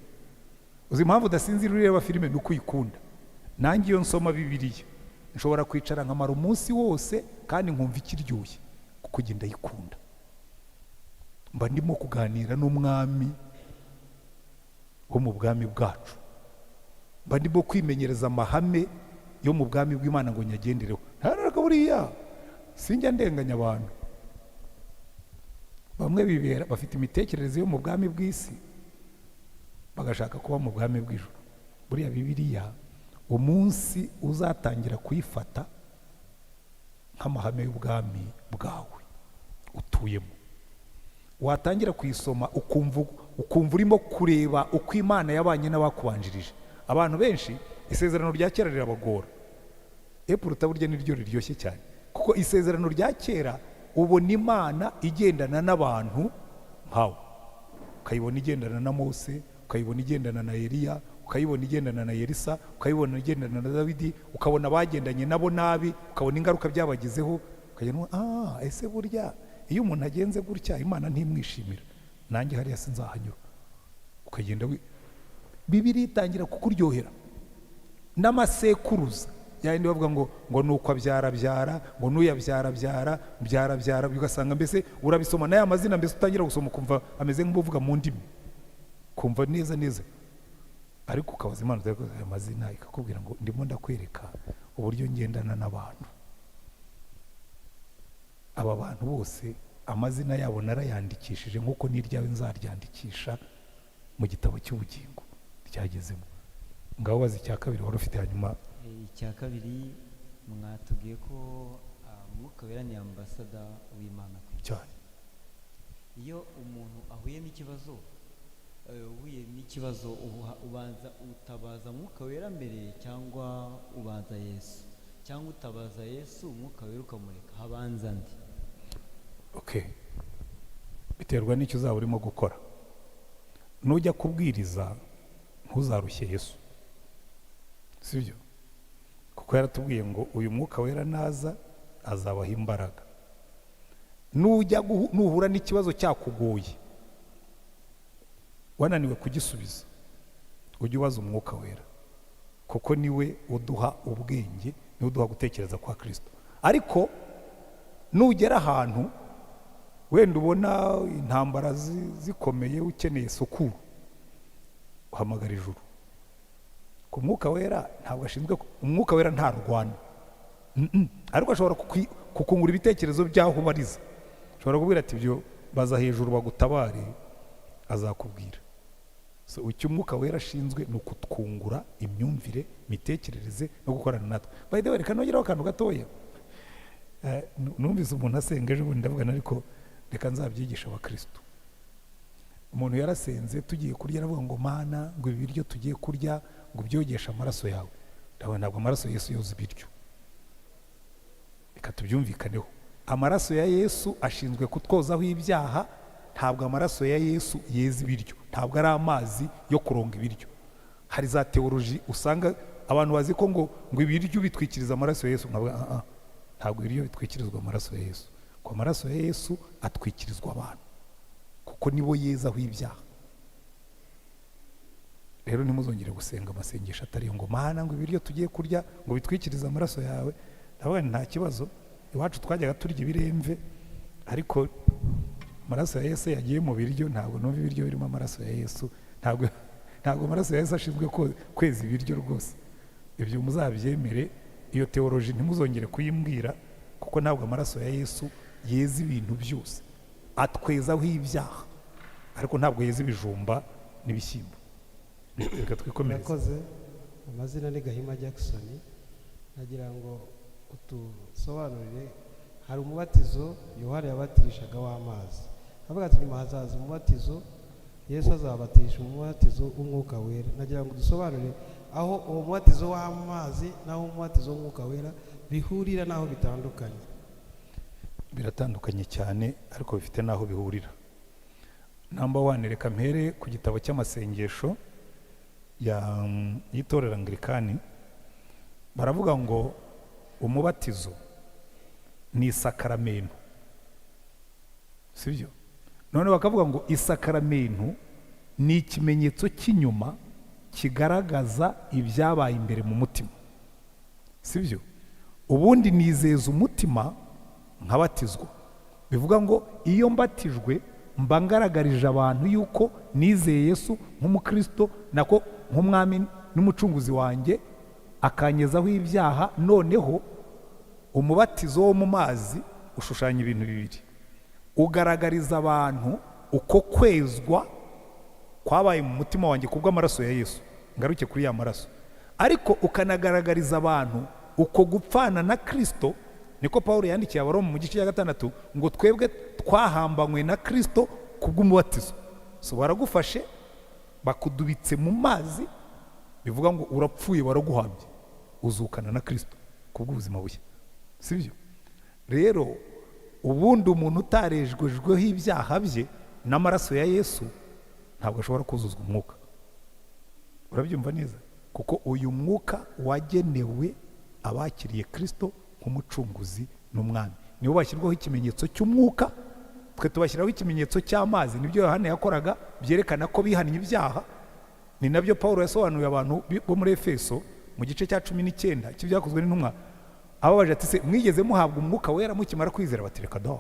S1: Uzi impamvu udasinzira ureba filime? Nuko uyikunda. Nanjye iyo nsoma Bibiliya nshobora kwicara nkamara umunsi wose kandi nkumva ikiryoshye kuko ngenda yikunda. Mba ndimo kuganira n'umwami wo mu bwami bwacu, mba ndimo kwimenyereza amahame yo mu bwami bw'Imana ngo nyagendereho. Ntaraka buriya sinjya ndenganya abantu. Bamwe bibera bafite imitekerereze yo mu bwami bw'isi bagashaka kuba mu bwami bw'ijuru. Buriya Bibiliya umunsi uzatangira kuyifata nk'amahame y'ubwami bwawe utuyemo, watangira kuyisoma ukumva urimo kureba uko Imana yabanye n'abakubanjirije. Abantu benshi isezerano rya kera rirabagora, epuruta burya niryo riryoshye cyane, kuko isezerano rya kera ubona Imana igendana n'abantu nkawe, ukayibona igendana na Mose, ukayibona igendana na Eliya, ukayibona igendana na Elisa, ukayibona igendana na Dawidi, ukabona bagendanye nabo nabi, ukabona ingaruka byabagezeho, ukagenda ese burya iyo umuntu agenze gutya Imana ntimwishimira, nanjye hariya sinzahanyura. Ukagenda Bibiliya itangira kukuryohera. N'amasekuruza yandi bavuga ngo nuko abyara ngo nuyabyara ugasanga mbese urabisoma n'aya mazina, mbese utangira gusoma kumva ameze nk'uvuga mu ndimi, kumva neza. ariko ukabaza Imana uzakoze ayo mazina ikakubwira ngo ndimo ndakwereka uburyo ngendana n'abantu. Aba bantu bose amazina yabo narayandikishije nk'uko n'iryawe nzaryandikisha mu gitabo cy'ubugingo ryagezemo. Ngaho bazi icya kabiri wari ufite. Hanyuma
S5: icya kabiri mwatubwiye ko Mwuka Wera ni ambasada w'Imana ku isi.
S1: cyane
S5: Iyo umuntu ahuye n'ikibazo ubanza utabaza Mwuka Wera mbere cyangwa ubanza Yesu, cyangwa utabaza Yesu Mwuka Wera ukamureka, habanza ndi?
S1: Okay, biterwa n'icyo uzaba urimo gukora. Nujya kubwiriza ntuzarushye Yesu, sibyo? Kuko yaratubwiye ngo uyu Mwuka Wera naza azabaha imbaraga. Nuhura n'ikibazo cyakugoye wananiwe kugisubiza, ujye ubaza Umwuka Wera, kuko niwe uduha ubwenge, niwe uduha gutekereza kwa Kristo. Ariko nugera ahantu wenda ubona intambara zikomeye ukeneye sukuru, uhamagara ijuru. Ku Mwuka Wera ntabwo ashinzwe, Umwuka Wera ntarwana, ariko ashobora kukungura ibitekerezo by'aho ubariza. Ashobora kubwira ati ibyo baza hejuru bagutabare, azakubwira. So icyo Umwuka Wera ashinzwe ni ukutwungura imyumvire, imitekerereze no gukorana natwe. By the way, reka nongeraho akantu gatoya. Numvise umuntu asenga ejo bundi ndavuga ariko reka nzabyigisha abakristo. Umuntu yarasenze tugiye kurya aravuga ngo Mana, ngo ibi biryo tugiye kurya ngo byogesha amaraso yawe. Ntabwo amaraso Yesu yoza ibiryo. Reka tubyumvikaneho. Amaraso ya Yesu ashinzwe kutwozaho ibyaha, ntabwo amaraso ya Yesu yeza ibiryo, ntabwo ari amazi yo kuronga ibiryo. Hari za teoloji usanga abantu bazi ko ngo ibiryo bitwikiriza amaraso ya Yesu. Ntabwo ibiryo bitwikirizwa amaraso ya Yesu. Ko amaraso ya Yesu atwikirizwa abantu, kuko nibo yezaho ibyaha. Rero ntimuzongere gusenga amasengesho atari ngo Mana, ngo ibiryo tugiye kurya ngo bitwikirize amaraso yawe. Ndavuga nta kibazo, iwacu twajyaga turya ibiremve, ariko amaraso ya Yesu yagiye mu biryo. Ntabwo numva ibiryo birimo amaraso ya Yesu. Ntabwo amaraso ya Yesu ashinzwe kweza ibiryo rwose. Ibyo muzabyemere, iyo teoloji ntimuzongere kuyimbwira, kuko ntabwo amaraso ya Yesu yeza ibintu byose. Atwezaho ibyaha, ariko ntabwo yeza ibijumba n'ibishyimbo. Reka twikomereze.
S6: Nakoze amazina ni Gahima Jackson. Nagira ngo utusobanurire, hari umubatizo Yohana yabatirishaga w'amazi, avuga ati nyuma hazaza umubatizo Yesu azabatisha umubatizo w'Umwuka Wera. Nagira ngo dusobanurire aho uwo mubatizo w'amazi naho umubatizo w'Umwuka Wera bihurira naho bitandukanye.
S1: Biratandukanye cyane, ariko bifite naho bihurira. Number 1, reka mpere ku gitabo cy'amasengesho y'itorero Anglikani. Baravuga ngo umubatizo ni isakaramento, sibyo? None bakavuga ngo isakaramento ni ikimenyetso cy'inyuma kigaragaza ibyabaye imbere mu mutima, sibyo? Ubundi nizeza umutima nkabatizwa. Bivuga ngo iyo mbatijwe mba ngaragarije abantu yuko nizeye Yesu nk'umukristo, nako nk'umwami n'umucunguzi wanjye, akanyezaho ibyaha. Noneho umubatizo wo mu mazi ushushanya ibintu bibiri. Ugaragariza abantu uko kwezwa kwabaye mu mutima wanjye kubw'amaraso ya Yesu, ngaruke kuri ya maraso. Ariko ukanagaragariza abantu uko gupfana na Kristo. Niko Paulo yandikiye Abaroma mu gice cya 6 ngo twebwe twahambanywe na Kristo kubw'umubatizo. So baragufashe bakudubitse mu mazi, bivuga ngo urapfuye, baraguhambye, uzukana na Kristo kubw'ubuzima bushya, sibyo? Rero ubundi umuntu utarejwejweho ibyaha bye n'amaraso ya Yesu ntabwo ashobora kuzuzwa umwuka. Urabyumva neza? Kuko uyu mwuka wagenewe abakiriye Kristo nk'umucunguzi n'umwami. Nibo bashyirwaho ikimenyetso cy'umwuka, twe tubashyiraho ikimenyetso cy'amazi. Nibyo Yohana yakoraga byerekana ko bihannye ibyaha. Ni nabyo Paulo yasobanuye abantu bo muri Efeso mu gice cya 19 cy'ibyakozwe n'intumwa. Ababaje ati se mwigeze muhabwa umwuka wera mukimara kwizera? Bati reka do,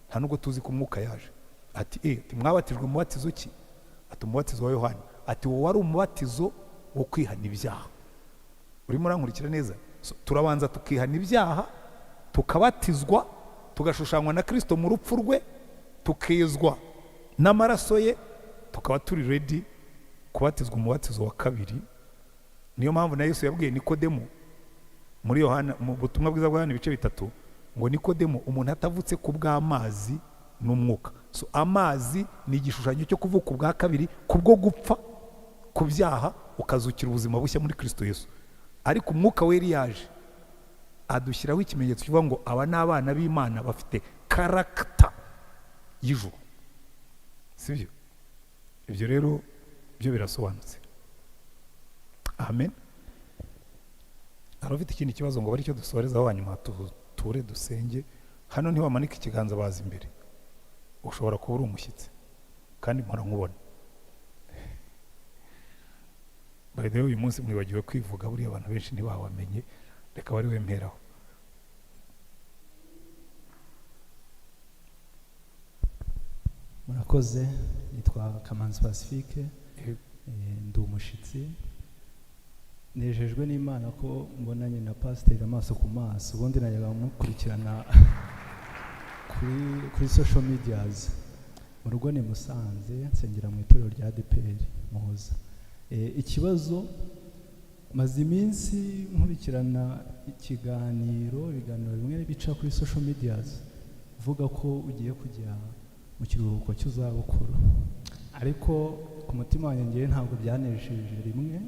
S1: nta nubwo tuzi ko umwuka yaje. Ati mwabatijwe mu batizo ki? Ati umubatizo wa Yohana. Ati wo wari umubatizo wo kwihana ibyaha. Urimo urankurikira neza? Turabanza tukihana ibyaha, tukabatizwa, tugashushanywa na Kristo mu rupfu rwe, tukezwa n'amaraso ye, tukaba turi ready kubatizwa umubatizo wa kabiri. Niyo mpamvu na Yesu yabwiye Nikodemo muri Yohana, mu butumwa bwiza bwa Yohana ibice 3, ngo Nikodemo, umuntu atavutse ku bw'amazi n'umwuka. So amazi ni igishushanyo cyo kuvuka ubwa kabiri, kubwo gupfa ku byaha ukazukira ubuzima bushya muri Kristo Yesu. Ariko umwuka wera yaje adushyiraho ikimenyetso kivuga ngo aba ni abana b'Imana bafite karakita y'ijuru. Sibyo? Ibyo rero byo birasobanutse. Amen. Hari ufite ikindi kibazo ngo bari cyo dusorezaho hanyuma ture dusenge. Hano ntiwamanika ikiganza baza imbere, ushobora kuba uri umushyitsi kandi mpora nkubona. By the way, uyu munsi mwibagiwe kwivuga, buriya abantu benshi ntibawamenye, reka bari wemperaho.
S7: Murakoze, nitwa Kamanzi Pacifique, ndi umushyitsi. Nejejwe n'Imana ko mbonanye na pasiteri amaso ku maso, ubundi najyaga mukurikirana kuri social medias. Mu rugo ni Musanze, nsengera mu itorero rya ADPR Muhoza. Ikibazo, maze iminsi nkurikirana ibiganiro bimwe bica kuri social medias uvuga ko ugiye kujya mu kiruhuko cy'izabukuru, ariko ku mutima wanjye ngewe ntabwo byanejeje rimwe.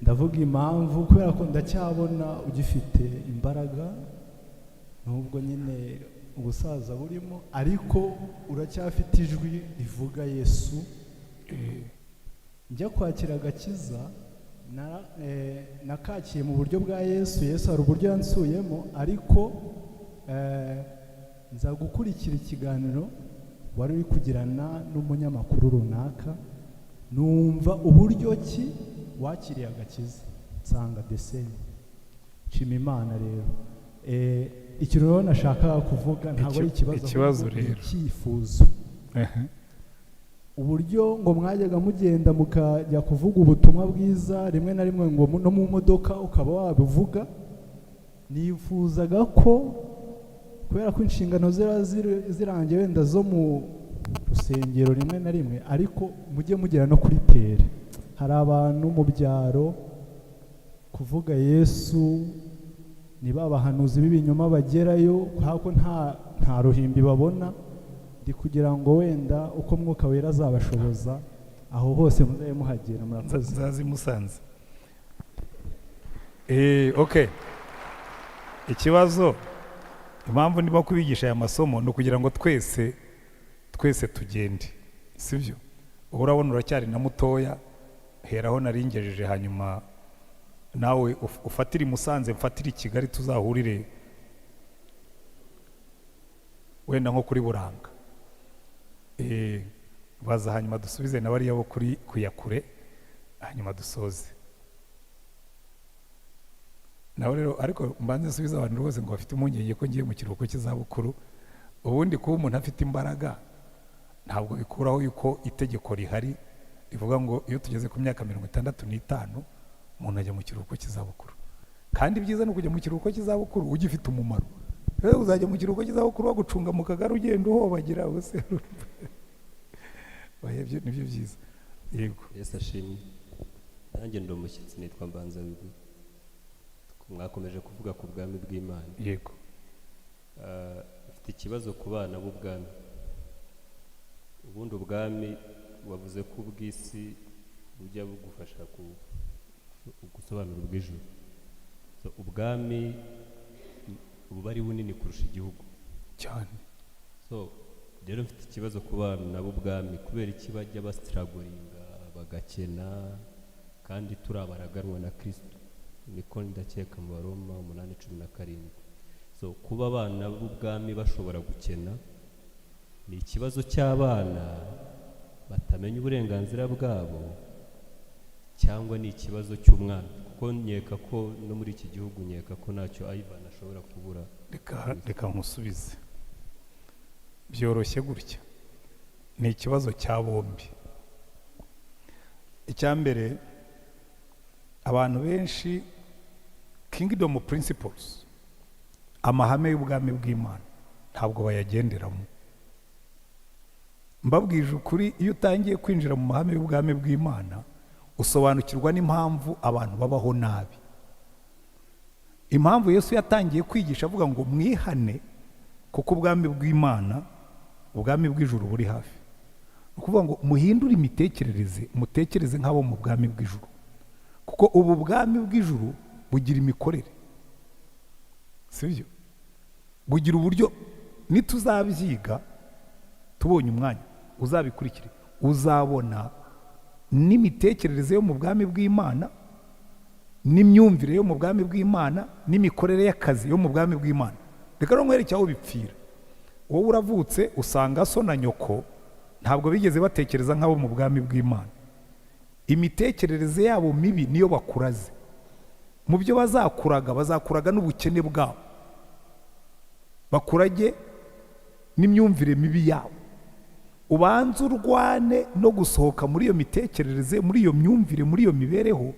S7: Ndavuga impamvu, kubera ko ndacyabona ugifite imbaraga, nubwo nyine ubusaza burimo, ariko uracyafite ijwi rivuga Yesu. Njya kwakira agakiza, nakakiye mu buryo bwa Yesu. Yesu hari uburyo yansuyemo, ariko nza gukurikira ikiganiro wari uri kugirana n'umunyamakuru runaka, numva uburyo ki wakiriye agakiza, nsanga deseni. Nshima Imana rero. Ikintu rero nashakaga kuvuga ntabwo ari ikibazo rero, icyifuzo. Uburyo ngo mwajyaga mugenda mukajya kuvuga ubutumwa bwiza, rimwe na rimwe ngo no mu modoka ukaba wabivuga. Nifuzaga ko, kubera ko inshingano zirangiye wenda zo mu rusengero rimwe na rimwe, ariko mujye mugera no kuri tere. Hari abantu mu byaro kuvuga Yesu, niba abahanuzi b'ibinyoma bagerayo, kuko nta ruhimbi babona. Ndi kugira ngo wenda uko Mwuka Wera azabashoboza, aho hose muzaye muhagera. Murakoze.
S1: Nzazi Musanze. Okay. Ikibazo, impamvu ndimo kubigisha aya masomo ni ukugira ngo twese tugende, sibyo? Urabona uracyari na mutoya, heraho naringejeje, hanyuma nawe ufatire Musanze, mfatire Kigali, tuzahurire wenda nko kuri Buranga. Baza hanyuma dusubize na bariya bo kuri kuyakure, hanyuma dusoze. Nawe rero, ariko mbanze nsubiza abantu bose ngo bafite impungenge ko ngiye mu kiruhuko cy'izabukuru. Ubundi kuba umuntu afite imbaraga ntabwo bikuraho yuko itegeko rihari rivuga ngo iyo tugeze ku myaka 65 umuntu ajya mu kiruhuko cy'izabukuru. Kandi byiza no kujya mu kiruhuko cy'izabukuru ugifite umumaro. Rero uzajya mu kiruhuko cy'izabukuru wagucunga mu kagari ugenda uhobagira bose. Bayebye nibyo byiza. Yego.
S8: Yesu ashimwe. Nanjye ndi umushyitsi, nitwa Mbanza Bibi. Mwakomeje kuvuga ku bwami bw'Imana.
S1: Yego.
S8: Ufite ikibazo ku bana b'ubwami. Ubundi ubwami wavuze ko ubw'isi bujya bugufasha gusobanura ubw'ijuru. Ubwami buba ari bunini kurusha igihugu
S1: cyane.
S8: Rero mfite ikibazo ku bana b'ubwami, kubera iki bajya basitiragoringa bagakena kandi turi abaraganwa na Kristo. Niko ndakeka mu Baroma 8:17. Kuba abana b'ubwami bashobora gukena ni ikibazo cy'abana batamenya uburenganzira bwabo, cyangwa ni ikibazo cy'umwana? Kuko nkeka ko no muri iki gihugu nkeka ko ntacyo Ivan ashobora kubura.
S1: Reka nkusubize. Byoroshye gutya. Ni ikibazo cya bombi. Icyambere, abantu benshi kingdom principles, amahame y'ubwami bw'Imana ntabwo bayagenderamo. Mbabwije ukuri, iyo utangiye kwinjira mu mahame y'ubwami bw'Imana usobanukirwa n'impamvu abantu babaho nabi. Impamvu Yesu yatangiye kwigisha avuga ngo mwihane kuko ubwami bw'Imana, ubwami bw'ijuru buri hafi. Ukuvuga ngo muhindure imitekerereze, mutekereze nk'abo mu bwami bw'ijuru, kuko ubu bwami bw'ijuru bugira imikorere, sibyo? Bugira uburyo, nituzabyiga tubonye umwanya uzabikurikire, uzabona n'imitekerereze yo mu bwami bw'Imana, n'imyumvire yo mu bwami bw'Imana, n'imikorere y'akazi yo mu bwami bw'Imana. Reka no nkwereke aho bipfira. Wowe uravutse usanga so na nyoko ntabwo bigeze batekereza nk'abo mu bwami bw'Imana. Imitekerereze yabo mibi niyo bakuraze. Mu byo bazakuraga n'ubukene bwabo, bakurage n'imyumvire mibi yabo. Ubanze urwane no gusohoka muri iyo mitekerereze, muri iyo myumvire, muri iyo mibereho,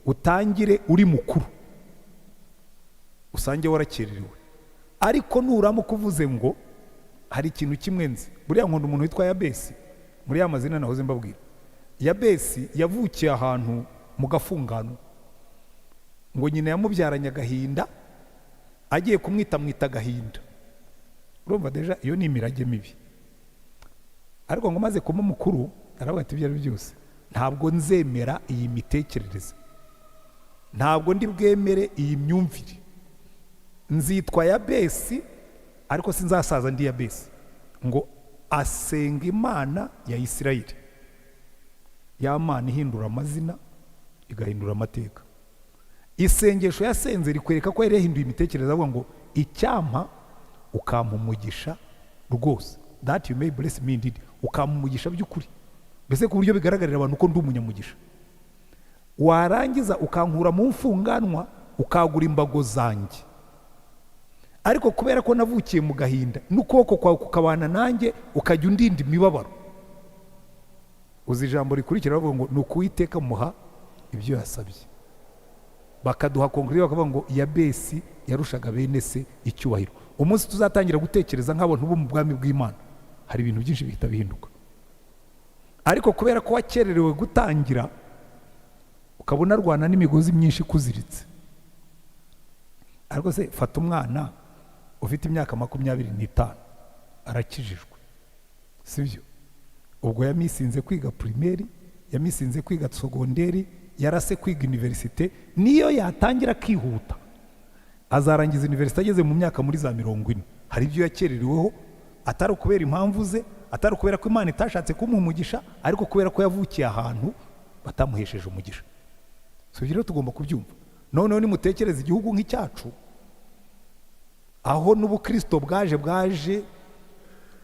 S1: utangire uri mukuru, usange warakererewe. Ariko nuramuka uvuze ngo hari ikintu kimwe nzi, buriya nkunda umuntu witwa Yabesi, muri ya mazina nahoze mbabwira. Yabesi yavukiye ahantu mu gafungano, ngo nyina yamubyaranye agahinda, agiye kumwita mwita agahinda. Urumva deja iyo ni imirage mibi. Ariko ngo maze kuba mukuru aravuga ati ibyo ari byose ntabwo nzemera iyi mitekerereze, ntabwo ndi bwemere iyi myumvire. Nzitwa Yabesi ariko sinzasaza ndi Yabesi. Ngo asenga Imana ya Isirayeli, ya Mana ihindura amazina igahindura amateka. Isengesho yasenze rikwereka ko yari yahinduye imitekerereze, avuga ngo icyampa ukampa umugisha rwose, that you may bless me indeed, ukampa umugisha by'ukuri, mbese ku buryo bigaragarira abantu ko ndi umunyamugisha. Warangiza ukankura mu mfunganwa ukagura imbago zanjye, ariko kubera ko navukiye mu gahinda n'ukuboko kwawe kukabana nanjye ukajya undinda imibabaro. Uzi ijambo rikurikira bavuga ngo ni ukuwiteka muha ibyo yasabye. Bakaduha konkrete bakavuga ngo Yabesi yarushaga bene se icyubahiro. Umunsi tuzatangira gutekereza nk'abantu bo mu bwami bw'Imana, hari ibintu byinshi bihita bihinduka. Ariko kubera ko wakererewe gutangira, ukabona arwana n'imigozi myinshi kuziritse. Ariko se fata umwana ufite imyaka 25 arakijijwe, sibyo? Ubwo yamisinze kwiga primaire, yamisinze kwiga segonderi, yarase kwiga universite, niyo yatangira kihuta azarangiza universite ageze mu myaka muri za 40. Hari ibyo yakerereweho, atari kubera impamvu ze, atari kubera ko Imana itashatse kumuha umugisha, ariko kubera ko yavukiye ahantu batamuhesheje umugisha. So rero tugomba kubyumva. Noneho nimutekereza igihugu nk'icyacu, aho n'ubukristo bwaje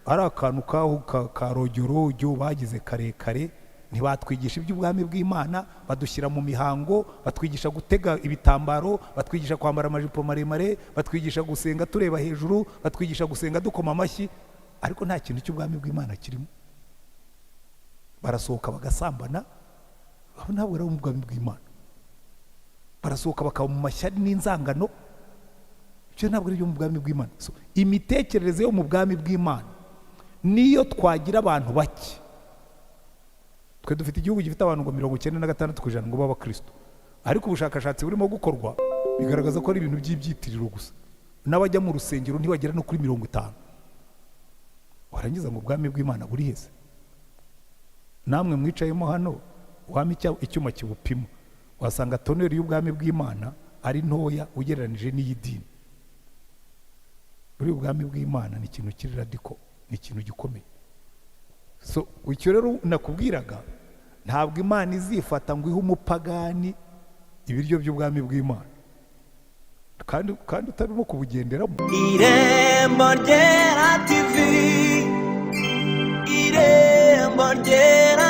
S1: ari akantu kaho karogyorogyo bagize karekare, ntibatwigisha iby'ubwami bw'Imana, badushyira mu mihango, batwigisha gutega ibitambaro, batwigisha kwambara amajipo maremare, batwigisha gusenga tureba hejuru, batwigisha gusenga dukoma amashyi, ariko nta kintu cy'ubwami bw'Imana kirimo. Barasohoka bagasambana, aho ntabwo ari ubwami bw'Imana. Barasohoka bakaba mu mashyari n'inzangano, ibyo ntabwo ari byo mu bwami bw'Imana. So imitekerereze yo mu bwami bw'Imana niyo twagira abantu bake. Twe dufite igihugu gifite abantu ngo 96% ngo baba Kristo, ariko ubushakashatsi burimo gukorwa bigaragaza ko ari ibintu by'ibyitiriro gusa. N'abajya mu rusengero ntibagera no kuri 50. Warangiza ngo ubwami bw'Imana buri heze. Namwe mwicayemo hano wami icyuma kibupima, wasanga toneri y'ubwami bw'Imana ari ntoya ugereranije n'iyidini. Buri ubwami bw'Imana ni ikintu kiri radiko, ni ikintu gikomeye. So icyo rero nakubwiraga, ntabwo Imana izifata ngo ihe umupagani ibiryo by'ubwami bw'Imana kandi utarimo kubugenderamo. Irembo ryera TV, Irembo ryera